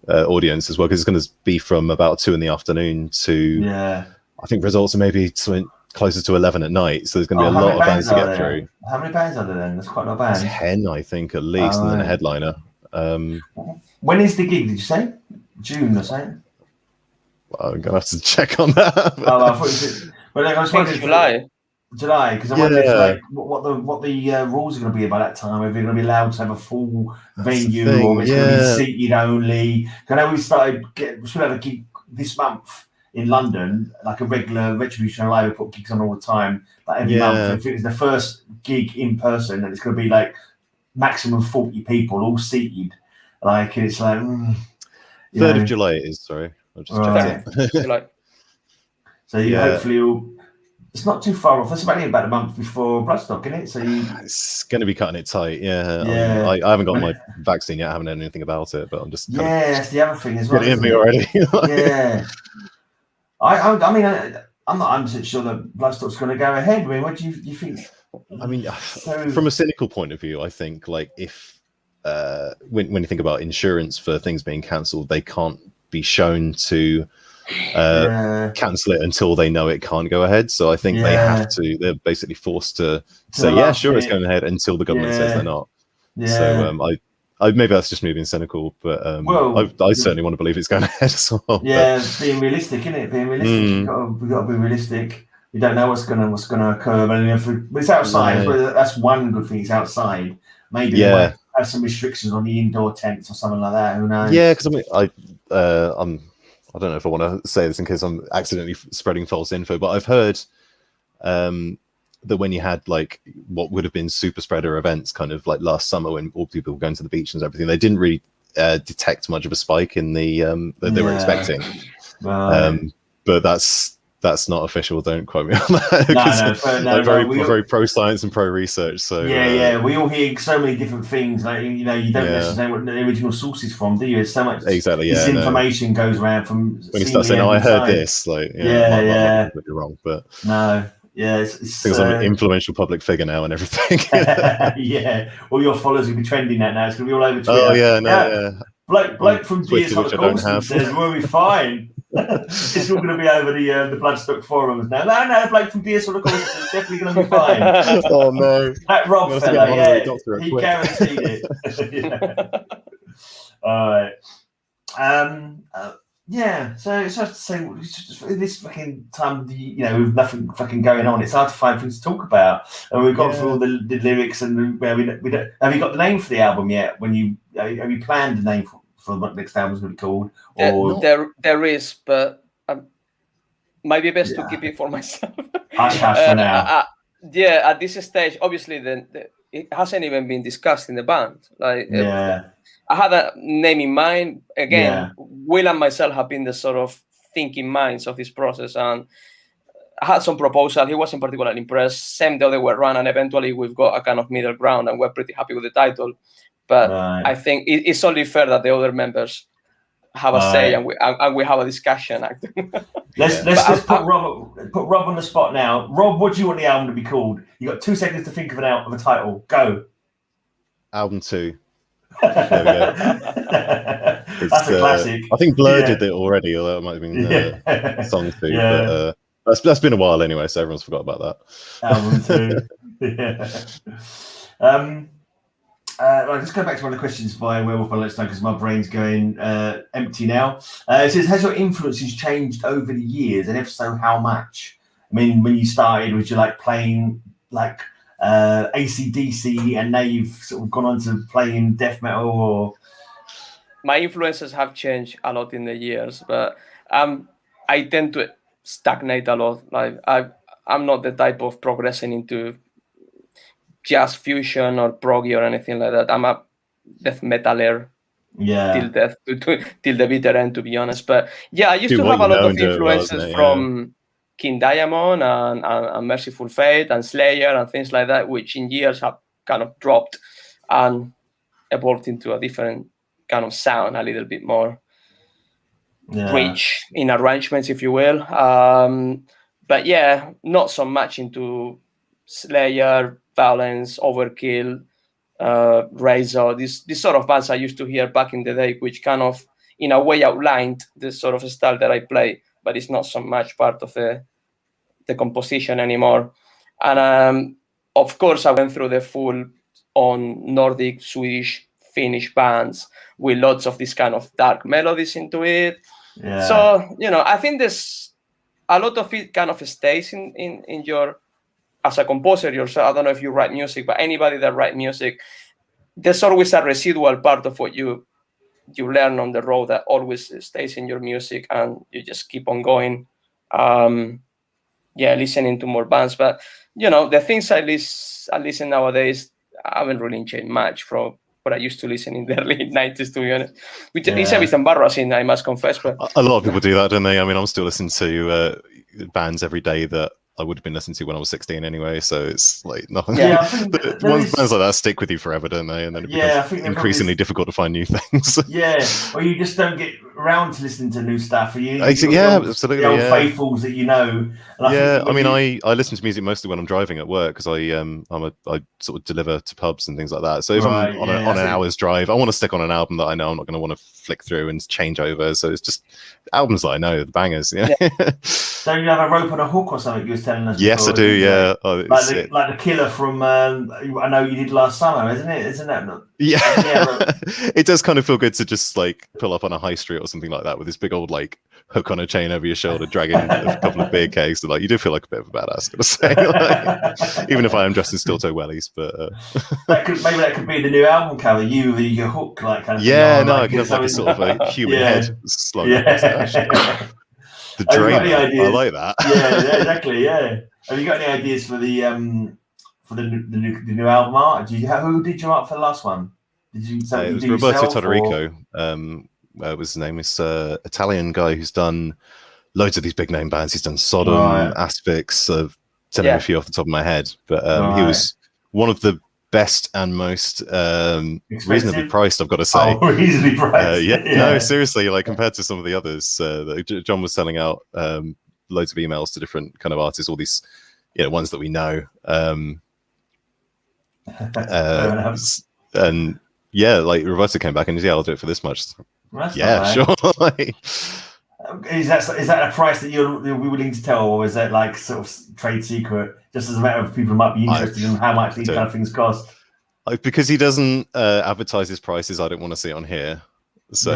audience as well, because it's going to be from about 2 PM to I think results are maybe closer to 11 at night. So there's going to be a lot of bands to get through. How many bands are there then? That's quite a lot of bands. 10, I think, at least, and then a headliner. When is the gig? Did you say June or something? I'm gonna have to check on that. I thought you said, I was wondering July, because I wonder if like what the rules are going to be by that time. If they're going to be allowed to have a full venue, or it's going to be seated only. I know we should have a gig this month in London, like a regular Retribution Live. We put gigs on all the time, like every month. I think it's the first gig in person, and it's going to be like maximum 40 people, all seated. Like it's like 3rd of July it is. Sorry, I'll just check it. So hopefully it's not too far off. It's about a month before Bloodstock, isn't it? So it's going to be cutting it tight. Yeah. I haven't got my vaccine yet. I haven't heard anything about it, but I'm just that's the other thing as well. Getting in me already. I mean, I'm not 100% sure that Bloodstock's going to go ahead. I mean, what do you think? I mean, from a cynical point of view, I think like if when you think about insurance for things being cancelled, they can't be shown to cancel it until they know it can't go ahead. So I think they have to. They're basically forced to say, sure, it's going ahead until the government says they're not. So I maybe that's just me being cynical, but I certainly want to believe it's going ahead as well. Being realistic, isn't it? Being realistic. We've got to be realistic. We don't know what's gonna occur, but it's outside. That's one good thing. It's outside. Maybe they might have some restrictions on the indoor tents or something like that. Who knows? Yeah, because I mean, I don't know if I want to say this in case I'm accidentally spreading false info, but I've heard that when you had like what would have been super spreader events kind of like last summer when all people were going to the beach and everything, they didn't really detect much of a spike in the that they were expecting. Right. But that's not official. Don't quote me on that. We're very pro science and pro research. So we all hear so many different things. Like you don't necessarily know what the original source is from, do you? There's so much information goes around from when you start saying, "Oh, I heard this," like might be wrong, but no. Yeah, it's because I'm an influential public figure now and everything. Yeah, all your followers will be trending that now. It's going to be all over Twitter. Oh yeah. Bloke from DS Holocaustum says we'll be fine. It's all going to be over the Bloodstock forums now. No, bloke from DS Holocaustum is definitely going to be fine. Oh no, that Rob fella, he guaranteed it. All right. Yeah, so it's hard to say this fucking time, with nothing fucking going on, it's hard to find things to talk about. And we've gone through all the lyrics and where we don't. Have you got the name for the album yet? Have you planned the name for what next album's going to be called? Or there is, but might be best to keep it for myself. Hush for now. At this stage, obviously, it hasn't even been discussed in the band. I had a name in mind. Again, Will and myself have been the sort of thinking minds of this process, and I had some proposal. He wasn't particularly impressed. Same the other way around, and eventually we've got a kind of middle ground, and we're pretty happy with the title. But I think it's only fair that the other members have a say, and we have a discussion. Let's put Rob on the spot now. Rob, what do you want the album to be called? You got 2 seconds to think of a title. Go. Album 2. That's a classic. I think Blur did it already, although it might have been Song 2. But that's been a while anyway, so everyone's forgot about that. Album 2. Let's go back to one of the questions by Werewolf by Let's Know, because my brain's going empty now. It says, has your influences changed over the years, and if so, how much? I mean, when you started, was you like playing like AC/DC, and now you've sort of gone on to playing death metal? Or my influences have changed a lot in the years, but I tend to stagnate a lot. Like I'm not the type of progressing into jazz fusion or proggy or anything like that. I'm a death metaler till death, till the bitter end, to be honest. But I used to have a lot of influences from King Diamond and Merciful Fate and Slayer and things like that, which in years have kind of dropped and evolved into a different kind of sound, a little bit more rich in arrangements, if you will. But not so much into Slayer, Vio-lence, Overkill, Razor, these sort of bands I used to hear back in the day, which kind of, in a way, outlined the sort of style that I play, but it's not so much part of the composition anymore. And of course, I went through the full on Nordic, Swedish, Finnish bands with lots of this kind of dark melodies into it. So, I think there's a lot of it kind of stays in your, as a composer yourself. I don't know if you write music, but anybody that writes music, there's always a residual part of what you learn on the road that always stays in your music, and you just keep on going. Listening to more bands, but the things I listen nowadays haven't really changed much from what I used to listen in the early 90s, to be honest. Which is a bit embarrassing, I must confess. But a lot of people do that, don't they? I mean, I'm still listening to bands every day that I would have been listening to when I was 16 anyway, so it's like nothing. Bands like that stick with you forever, don't they? And then it becomes increasingly difficult to find new things. Or you just don't get around to listening to new stuff. Absolutely. The old faithfuls that you know. I listen to music mostly when I'm driving at work, because I sort of deliver to pubs and things like that. So if I'm on an hour's drive, I want to stick on an album that I know I'm not going to want to flick through and change over. So it's just albums that I know, the bangers. Don't you have a rope on a hook or something you was telling us? Yes, before, I do, yeah. Like the Killer from, I know you did last summer, isn't it? Isn't that? It does kind of feel good to just like pull up on a high street or something like that with this big old like hook on a chain over your shoulder, dragging a couple of beer kegs. So, like, you do feel like a bit of a badass, gotta say. Like, even if I am dressed in steel toe wellies, but maybe that could be the new album cover. You with your hook, like kind of yeah, thing. no, I could have like a sort of a human head slung across it, actually. The Drayman. I like that. Yeah, exactly. Yeah. Have you got any ideas for the new album art? Who did your art for the last one? Did you? It was Roberto Todorico. What was his name? It's Italian guy who's done loads of these big name bands. He's done Sodom, Asphyx. To name a few off the top of my head, but he was one of the best and most reasonably priced, I've got to say. Oh, reasonably priced. No, seriously, like compared to some of the others, John was selling out loads of emails to different kind of artists, all these ones that we know. And yeah, like Roberto came back and I'll do it for this much. Sure. Is that a price that you'll be willing to tell, or is that like sort of trade secret, just as a matter of people might be interested in how much these kind of things cost? Because he doesn't advertise his prices, I don't want to see it on here. So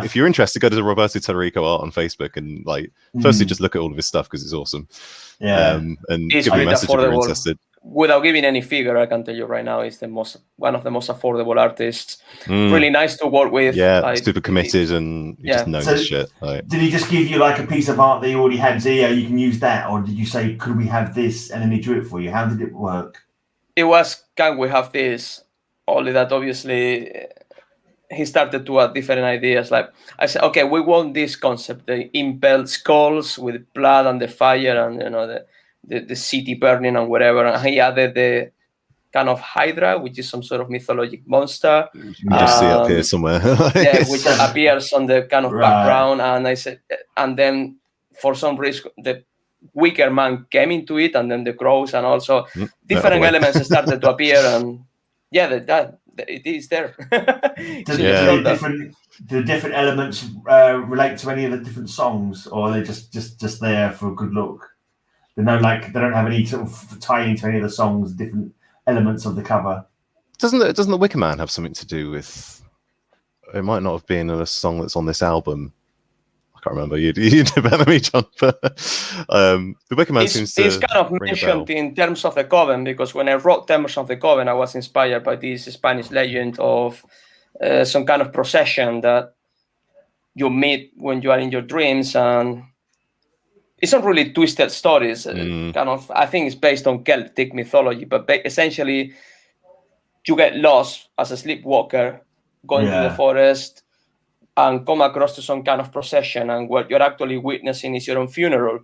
if you're interested, go to the Roberto Todorico art on Facebook and like firstly just look at all of his stuff because it's awesome. Yeah, and give me a message if you're interested. Without giving any figure, I can tell you right now, he's one of the most affordable artists. Really nice to work with. Yeah, like, super committed, and he just knows his shit. Like, did he just give you like a piece of art that you already had? So you can use that, or did you say, could we have this, and then he drew it for you? How did it work? It was, can we have this? Only that obviously he started to add different ideas. Like I said, okay, we want this concept, the impaled skulls with blood and the fire, and the city burning and whatever, and he added the kind of Hydra, which is some sort of mythologic monster. You just see it up here somewhere. Which appears on the kind of background. And I said, and then for some reason, the Wicker Man came into it, and then the crows, and also different elements started to appear, and it is there. Do the different elements relate to any of the different songs, or are they just there for a good look? They don't have any sort of tie into any of the songs, different elements of the cover. Doesn't the Wicker Man have something to do with? It might not have been a song that's on this album. I can't remember. You know better than me, John. But the Wicker Man seems to. It's kind of mentioned in terms of the Coven, because when I wrote Terms of the Coven, I was inspired by this Spanish legend of some kind of procession that you meet when you are in your dreams, and it's not really twisted stories. Kind of, I think it's based on Celtic mythology, but essentially, you get lost as a sleepwalker going to the forest and come across to some kind of procession, and what you're actually witnessing is your own funeral.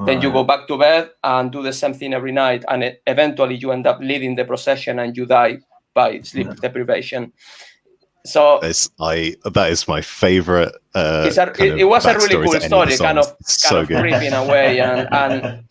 Then you go back to bed and do the same thing every night, and eventually you end up leading the procession and you die by sleep deprivation. So that is my favorite. It was a really cool story, kind of creeping away, and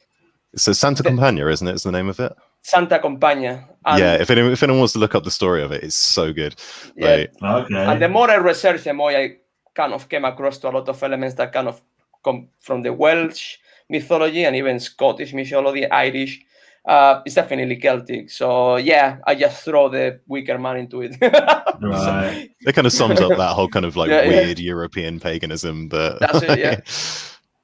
so Santa Compagna, isn't it? Is the name of it? Santa Compagna. And if anyone wants to look up the story of it, it's so good. Yeah. Okay. And the more I researched, the more I kind of came across to a lot of elements that kind of come from the Welsh mythology and even Scottish mythology, Irish. It's definitely Celtic. So yeah, I just throw the Wicker Man into it. Right. It kind of sums up that whole kind of like weird European paganism. But that's it. Yeah.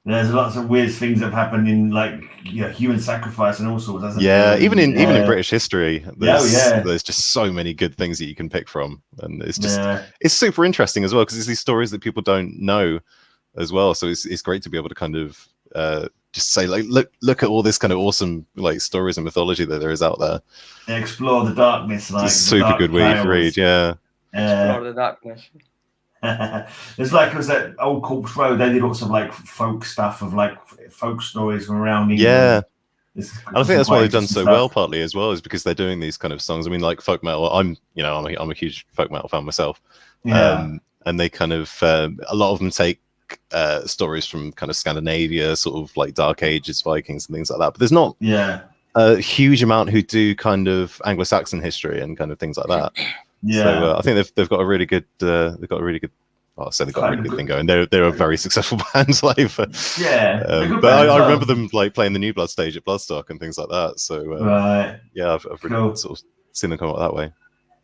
There's lots of weird things that have happened in like human sacrifice and all sorts. Even in British history, there's just so many good things that you can pick from, and it's just it's super interesting as well because it's these stories that people don't know as well. So it's great to be able to kind of just say like look at all this kind of awesome like stories and mythology that there is out there. Explore the darkness, like it's super good way to read. Explore the darkness. It's like it was that old Corpse Road. They did lots of like folk stuff of like folk stories from around England. Yeah, and I think that's why they've done so well. Partly as well is because they're doing these kind of songs. I mean, like folk metal. I'm a huge folk metal fan myself. And they kind of a lot of them take stories from kind of Scandinavia, sort of like Dark Ages, Vikings, and things like that. But there's not a huge amount who do kind of Anglo-Saxon history and kind of things like that. So I think they've got a really good they've got a really good thing going. They're a very successful band, like but I remember them like playing the New Blood stage at Bloodstock and things like that. So I've really sort of seen them come up that way.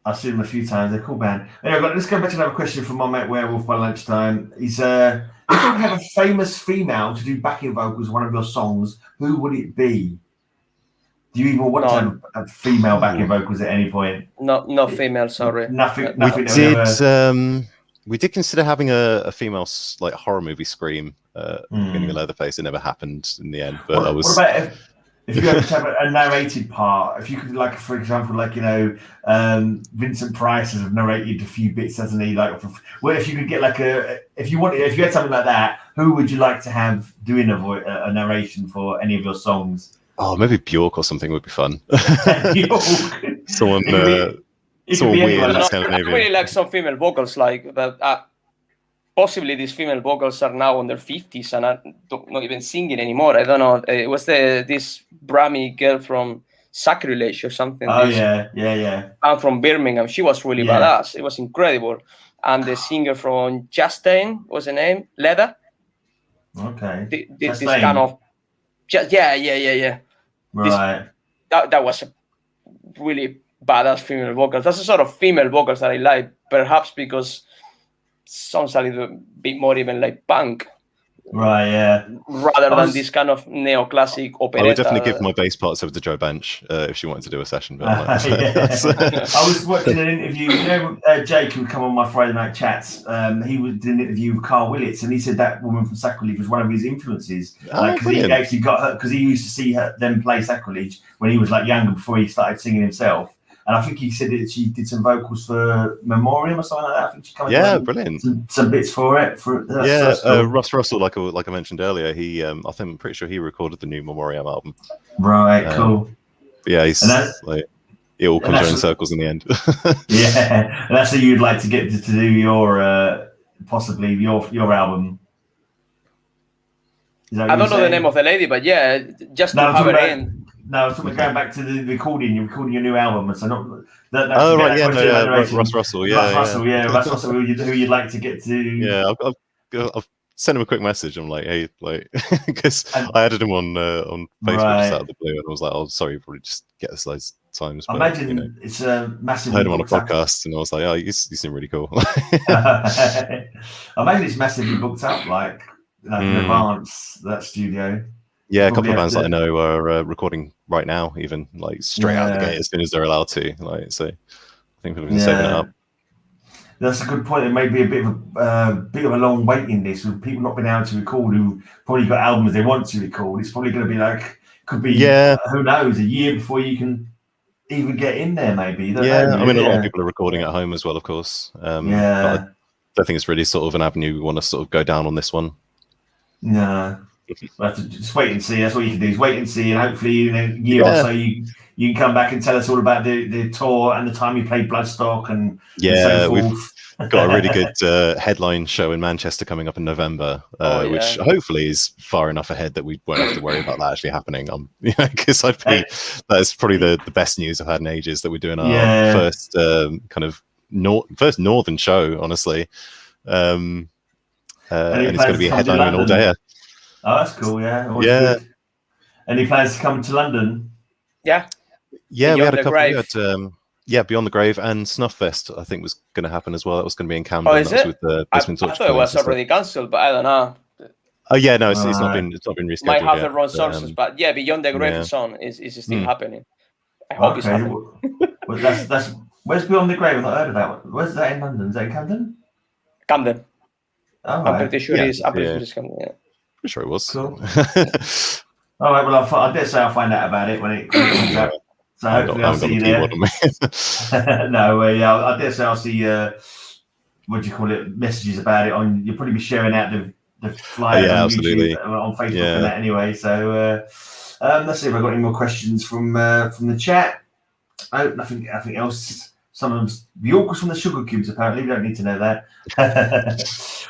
I've seen them a few times. They're a cool band. Anyway, let's go back to another question from my mate Werewolf by lunchtime. He's if you could have a famous female to do backing vocals on one of your songs, who would it be? Do you even want to have a female backing vocals at any point? No female, sorry. Nothing. We did consider having a female like horror movie scream beginning of Leatherface. It never happened in the end. But what about if you had to have a narrated part? If you could, like, for example, like, you know, Vincent Price has narrated a few bits, hasn't he? Like, well, if you could get like if you had something like that, who would you like to have doing a narration for any of your songs? Oh, maybe Bjork or something would be fun. Someone weird. I really like some female vocals, like that. Possibly these female vocals are now in their 50s and are not even singing anymore. I don't know. It was this Brammy girl from Sacrilege or something. Oh, yeah. I'm from Birmingham. She was really badass. It was incredible. And the singer from Chastain, what's the name? Leather. Okay. This kind of... Yeah. Right. That was a really badass female vocals. That's the sort of female vocals that I like, perhaps because sounds a little bit more even like punk. Right, yeah. Rather than this kind of neoclassic operetta. I would definitely give my bass parts over to Joe Bench if she wanted to do a session. But I was watching an interview. You know, Jake, who would come on my Friday night chats. He did an interview with Carl Willits, and he said that woman from Sacrilege was one of his influences. Because he actually got her because he used to see them play Sacrilege when he was like younger, before he started singing himself. And I think he said that she did some vocals for Memoriam or something like that. I think she came brilliant. Some bits for it. That's cool. Russ Russell, like I mentioned earlier, I'm pretty sure he recorded the new Memoriam album. Right, cool. Yeah, he's like, it all comes around in circles in the end. Yeah, and that's what you'd like to get to do your possibly your album. I don't know the name of the lady, but yeah, just to have it in. No, I was talking about going back to the recording. You're recording your new album, and so not. Russ Russell, Russ Russell, who you'd like to get to. Yeah, I've sent him a quick message. I'm like, hey, like, because I added him on Facebook just out of the blue, and I was like, oh, sorry, probably just get us those times. But, imagine it's a massive. I heard him on a podcast, and I was like, oh, you seem really cool. I imagine it's massively booked up, like in advance, that studio. Yeah, a couple of bands that I know are recording right now, even like straight out the gate as soon as they're allowed to. Like, so I think people have been saving it up. That's a good point. It may be a bit of a long waiting list with people not being able to record who probably got albums they want to record. It's probably going to be like, who knows, a year before you can even get in there. Maybe. I mean, a lot of people are recording at home as well, of course. But I don't think it's really sort of an avenue we want to sort of go down on this one. No. We'll have to just wait and see. That's all you can do, is wait and see, and hopefully in a year or so you can come back and tell us all about the tour and the time you played Bloodstock and so forth. We've got a really good headline show in Manchester coming up in November, which hopefully is far enough ahead that we won't have to worry about that actually happening. Because that's probably the best news I've had in ages, that we're doing our first first northern show, honestly, and it's going to be a headline all day. Oh, that's cool. Yeah. Good. Any plans to come to London? Yeah. Yeah, we had a couple. Beyond the Grave and Snuffest, I think, was going to happen as well. That was going to be in Camden. Oh, is it? With the I thought it was already cancelled, but I don't know. Oh yeah, no, it's not been rescheduled. Might have the wrong sources, but yeah, Beyond the Grave is still happening. I hope it's happening. Well, that's where's Beyond the Grave? I've not heard about it. Where's that in London? Is that in Camden? Camden. Oh, I'm pretty sure it's Camden. Yeah. Pretty sure it was. Cool. All right, well, I dare say I'll find out about it when it comes out. So hopefully I'll see you there. I dare say I'll see, what do you call it, messages about it on. You'll probably be sharing out the flyers on YouTube, on Facebook and that anyway. So let's see if I've got any more questions from the chat. Oh, nothing else. Some of them's the orcas from the Sugar Cubes, apparently. We don't need to know that.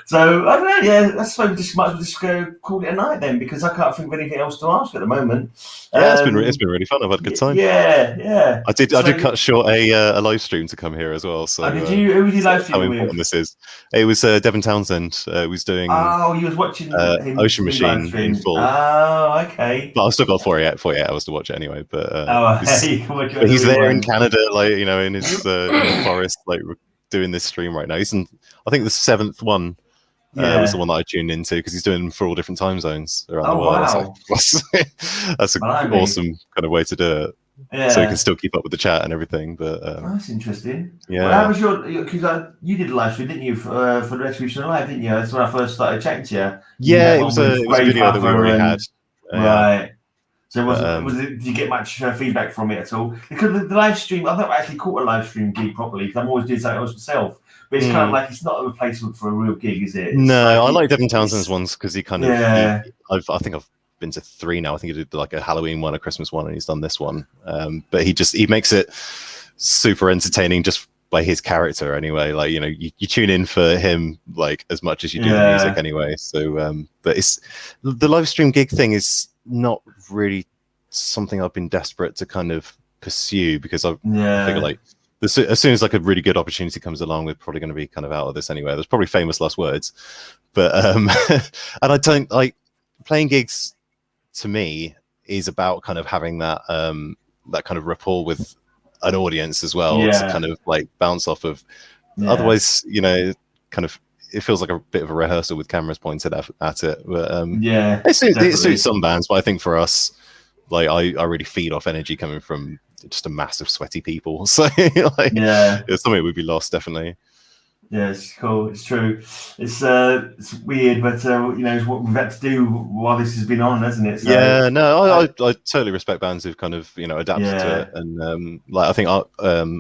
So, I don't know, I suppose we just might as well just go call it a night then, because I can't think of anything else to ask at the moment. Yeah, it's been really fun. I've had a good time. Yeah. I did cut short a live stream to come here as well. So did you? Who was you live streaming with? How important this is. It was Devon Townsend. Was doing. Oh, you was watching him Ocean Machine in full. Oh, okay. But I've still got 48 hours to watch it anyway. But you can watch it. he's there in Canada, like, in his in the forest, like doing this stream right now. He's in, I think, the 7th one. Was the one that I tuned into because he's doing them for all different time zones around the world. Wow. That's an awesome kind of way to do it. Yeah. So you can still keep up with the chat and everything. But that's interesting. Yeah. Well, how was your? Because you did a live stream, didn't you, for the Retribution Live, didn't you? That's when I first started chatting to you. Yeah, it was a video that we already had. Right. So did you get much feedback from it at all? Because the live stream, I've never actually caught a live stream gig properly because I'm always doing something else myself. But it's kind of like, it's not a replacement for a real gig, is it? It's no, I like Devin Townsend's ones because he kind of, Yeah. I think I've been to 3 now. I think he did like a Halloween one, a Christmas one, and he's done this one. But he makes it super entertaining just by his character anyway. Like, you know, you tune in for him like as much as you do the music anyway. So, but it's the live stream gig thing is not really something I've been desperate to kind of pursue because I figure like as soon as like a really good opportunity comes along, we're probably going to be kind of out of this anyway. There's probably famous last words, but and I don't like playing gigs. To me, is about kind of having that that kind of rapport with an audience as well to kind of like bounce off of. Otherwise, you know, kind of it feels like a bit of a rehearsal with cameras pointed at it. But it suits some bands, but I think for us, like I really feed off energy coming from just a mass of sweaty people. So like, it's something we'd be lost definitely. Yeah, it's cool. It's true. It's weird, but you know, it's what we've had to do while this has been on, hasn't it? So, I totally respect bands who've kind of, you know, adapted to it, and like I think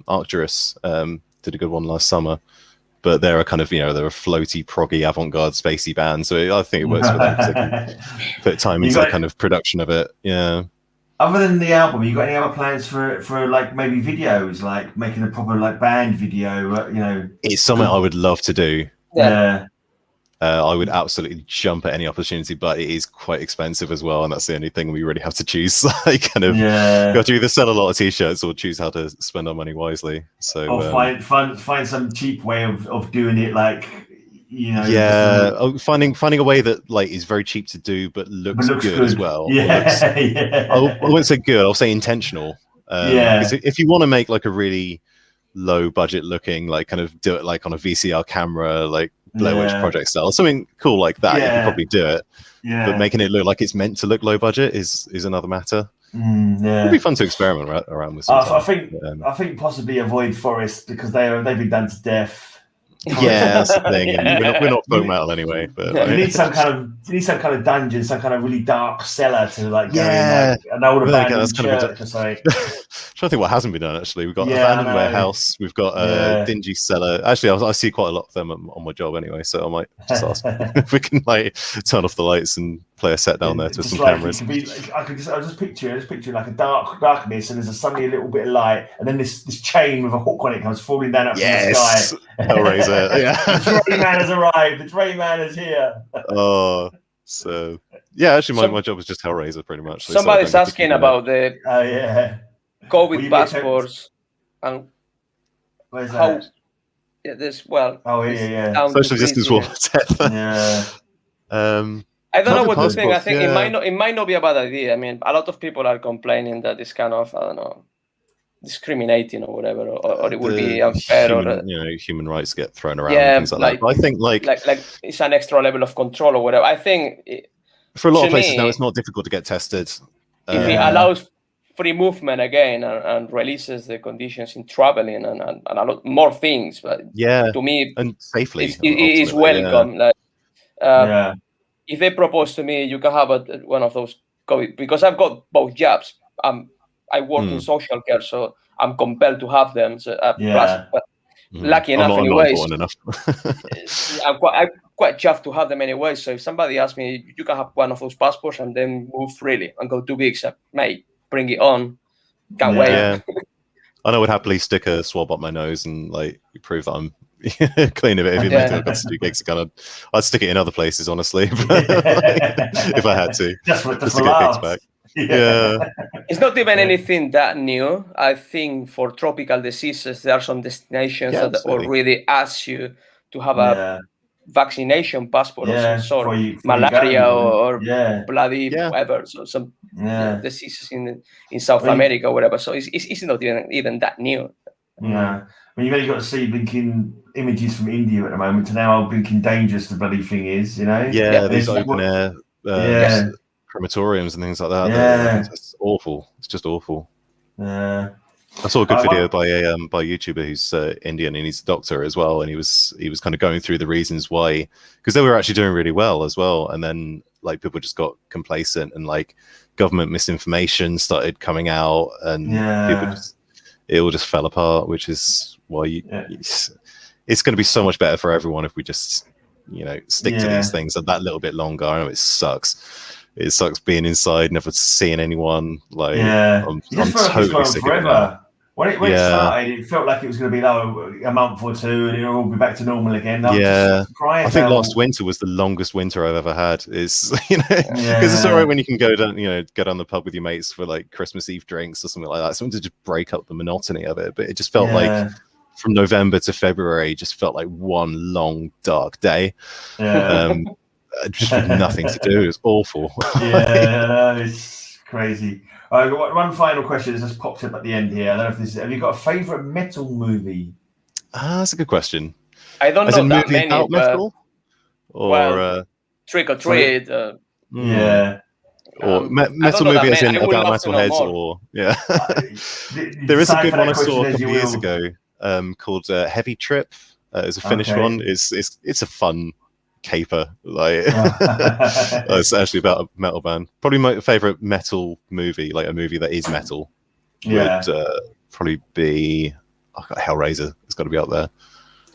Arcturus did a good one last summer, but they're a kind of, you know, they're a floaty, proggy, avant-garde, spacey band, so I think it works for them because they can put time into the kind of production of it. Yeah. Other than the album, you got any other plans for like maybe videos, like making a proper like band video? You know, it's something I would love to do. Yeah. I would absolutely jump at any opportunity, but it is quite expensive as well, and that's the only thing we really have to choose. Like, kind of, got to either sell a lot of t-shirts or choose how to spend our money wisely. So, or find some cheap way of doing it, like, you know. Finding a way that like is very cheap to do but looks good as well. I wouldn't say good. I'll say intentional. Because if you want to make like a really low budget looking, like kind of do it like on a VCR camera, like Blair Witch Project style, something cool like that, you can probably do it. But making it look like it's meant to look low budget is another matter. It'd be fun to experiment around with. I think possibly avoid Forest because they've been done to death. Yeah, that's the thing. And we're not folk metal anyway. But you need some kind of dungeon, some kind of really dark cellar to like go in, like an old abandoned church or something. Trying to think what hasn't been done actually. We've got abandoned warehouse. We've got a dingy cellar. Actually, I see quite a lot of them on my job anyway, so I might just ask if we can like turn off the lights and play a set down there to some cameras. I was just picturing like a darkness, and there's suddenly a little bit of light, and then this chain with a hook on it comes falling down up from the sky. Hellraiser, yeah. The Drayman has arrived. The Drayman is here. Oh, so yeah. Actually, my job is just Hellraiser, pretty much. Somebody's asking about the COVID passports and where's how. that? Yeah, this social distance wall. I don't know what to think. I think it might not be a bad idea. I mean, a lot of people are complaining that it's kind of, I don't know, discriminating or whatever, or it would be unfair, human rights get thrown around. And things like that. But I think like it's an extra level of control or whatever. I think for a lot of places now, it's not difficult to get tested. If it allows free movement again and releases the conditions in traveling and a lot more things, but to me, and safely, it is welcome. Like, if they propose to me, you can have one of those COVID, because I've got both jobs. I work in social care, so I'm compelled to have them. So, plus, lucky enough, anyways. I'm quite chuffed to have them anyway. So if somebody asks me, you can have one of those passports and then move freely and go 2 weeks, mate, bring it on. Can't wait. Yeah. I would happily stick a swab up my nose and like prove that I'm clean of it. If it meant I've got to do gigs, I'd stick it in other places, honestly, if I had to, just to get gigs back. It's not even anything that new. I think for tropical diseases, there are some destinations that already ask you to have a vaccination passport of some sort, malaria or bloody whatever. So some diseases in South America or whatever. So it's not even that new. Yeah. when you've only got to see blinking images from India at the moment to now how blinking dangerous the bloody thing is, you know? Yeah, these open air crematoriums and things like that. Yeah. It's awful. It's just awful. Yeah. I saw a good video by a YouTuber who's Indian, and he's a doctor as well, and he was kind of going through the reasons why, because they were actually doing really well as well, and then like people just got complacent, and like government misinformation started coming out, and it all just fell apart, which is why it's going to be so much better for everyone if we just stick to these things that little bit longer. I know it sucks. It sucks being inside, never seeing anyone. Like, I'm totally sick of it now. When it started, it felt like it was going to be a month or two, and it'll all be back to normal again. I think last winter was the longest winter I've ever had. Is because it's all right when you can go down the pub with your mates for like Christmas Eve drinks or something like that, something to just break up the monotony of it. But it just felt like from November to February, just felt like one long dark day. Just with nothing to do. It was awful. It's crazy. I've got one final question that just popped up at the end here. I don't know if this have you got a favourite metal movie? That's a good question. I don't know that many, about metal? Or Trick or Treat. Or metal movie as in about metalheads, or there is a good one I saw a couple of years ago called Heavy Trip. It's a Finnish one. It's a fun caper, like it's actually about a metal band. Probably my favorite metal movie, like a movie that is metal, would probably be Hellraiser. It's got to be up there.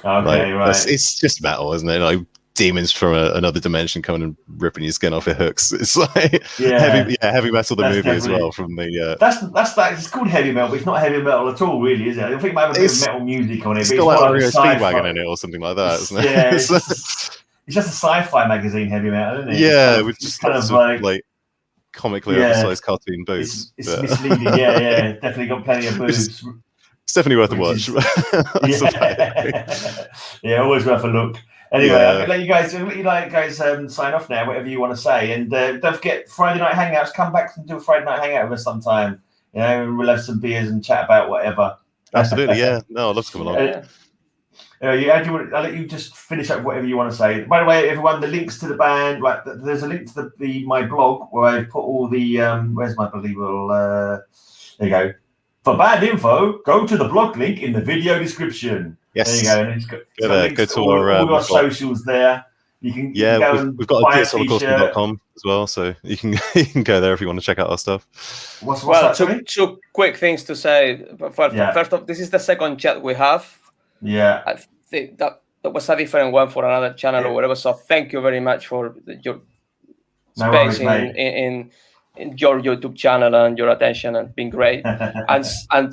It's just metal, isn't it? Like demons from another dimension coming and ripping your skin off your hooks. It's like heavy metal, the movie as well. From the it's called heavy metal, but it's not heavy metal at all, really, is it? I think it might have a bit of metal music on it. It's got like a Speedwagon in it or something like that, isn't it? Yeah. It's just a sci-fi magazine, heavy metal, isn't it? Yeah, with just kind of like comically oversized cartoon boobs. It's misleading. Definitely got plenty of boobs. It's definitely worth a watch. Always worth a look. Anyway, I'll let you guys sign off now, whatever you want to say, and don't forget Friday night hangouts. Come back and do a Friday night hangout with us sometime. We'll have some beers and chat about whatever. Absolutely, no, I'd love to come along. I'll let you just finish up whatever you want to say. By the way, everyone, the links to the band, there's a link to my blog where I've put all the where's my bloody little there you go. For band info, go to the blog link in the video description. Yes. There you go. And it's got go to all our socials there. You can we've got a thegreyman.com as well, so you can go there if you want to check out our stuff. What's that, two quick things to say. First off, this is the second chat we have. I think that was a different one for another channel or whatever. So thank you very much for your space in your YouTube channel and your attention, and been great. and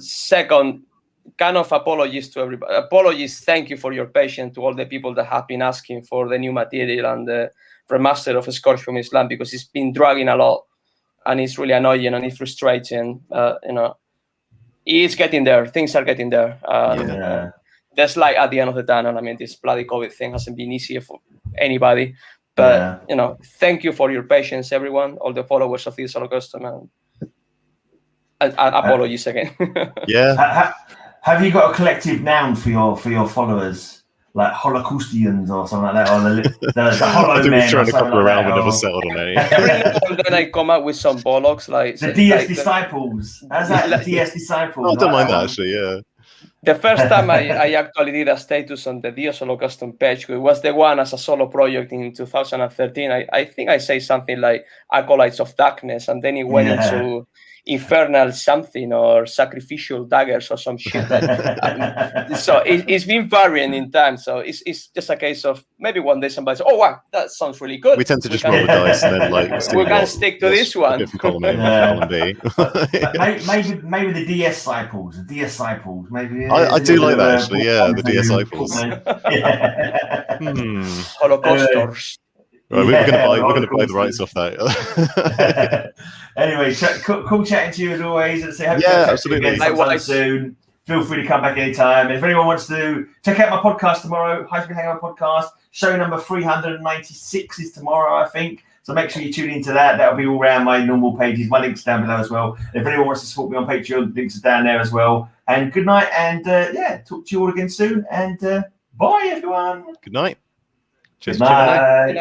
second, kind of apologies to everybody. Apologies, thank you for your patience to all the people that have been asking for the new material and the remaster of Scourge from Islam, because it's been dragging a lot and it's really annoying and it's frustrating. It's getting there. Things are getting there. There's light at the end of the tunnel. I mean, this bloody COVID thing hasn't been easier for anybody. But, thank you for your patience, everyone, all the followers of this Holocaustum. And apologies again. Have you got a collective noun for your followers? Like Holocaustians or something like that? Or the Hollow Men? Trying to couple around but never settled on any. Every now and then I come up with some bollocks. Like the DS Disciples. How's that? The DS Disciples. I don't mind that, actually, The first time I actually did a status on the Dios Holocaustum page, it was the one as a solo project in 2013. I think I say something like Acolytes of Darkness, and then it went into Infernal something or Sacrificial Daggers or some shit. So it's been varying in time. So it's just a case of maybe one day somebody says, "Oh wow, that sounds really good." We tend to just roll the dice and then we can stick to this one. Maybe the DS Disciples. The DS Disciples. Maybe I do like that actually. The DS Disciples. Holocausters. Right, we're gonna buy the rights off that. Anyway, cool chatting to you as always. And say absolutely. Soon. Feel free to come back anytime. And if anyone wants to check out my podcast tomorrow, High Speed Hangout podcast, show number 396 is tomorrow, I think. So make sure you tune into that. That'll be all around my normal pages. My link's down below as well. And if anyone wants to support me on Patreon, links are down there as well. And good night. And talk to you all again soon. And bye, everyone. Good night. Cheers. Good night. Good night.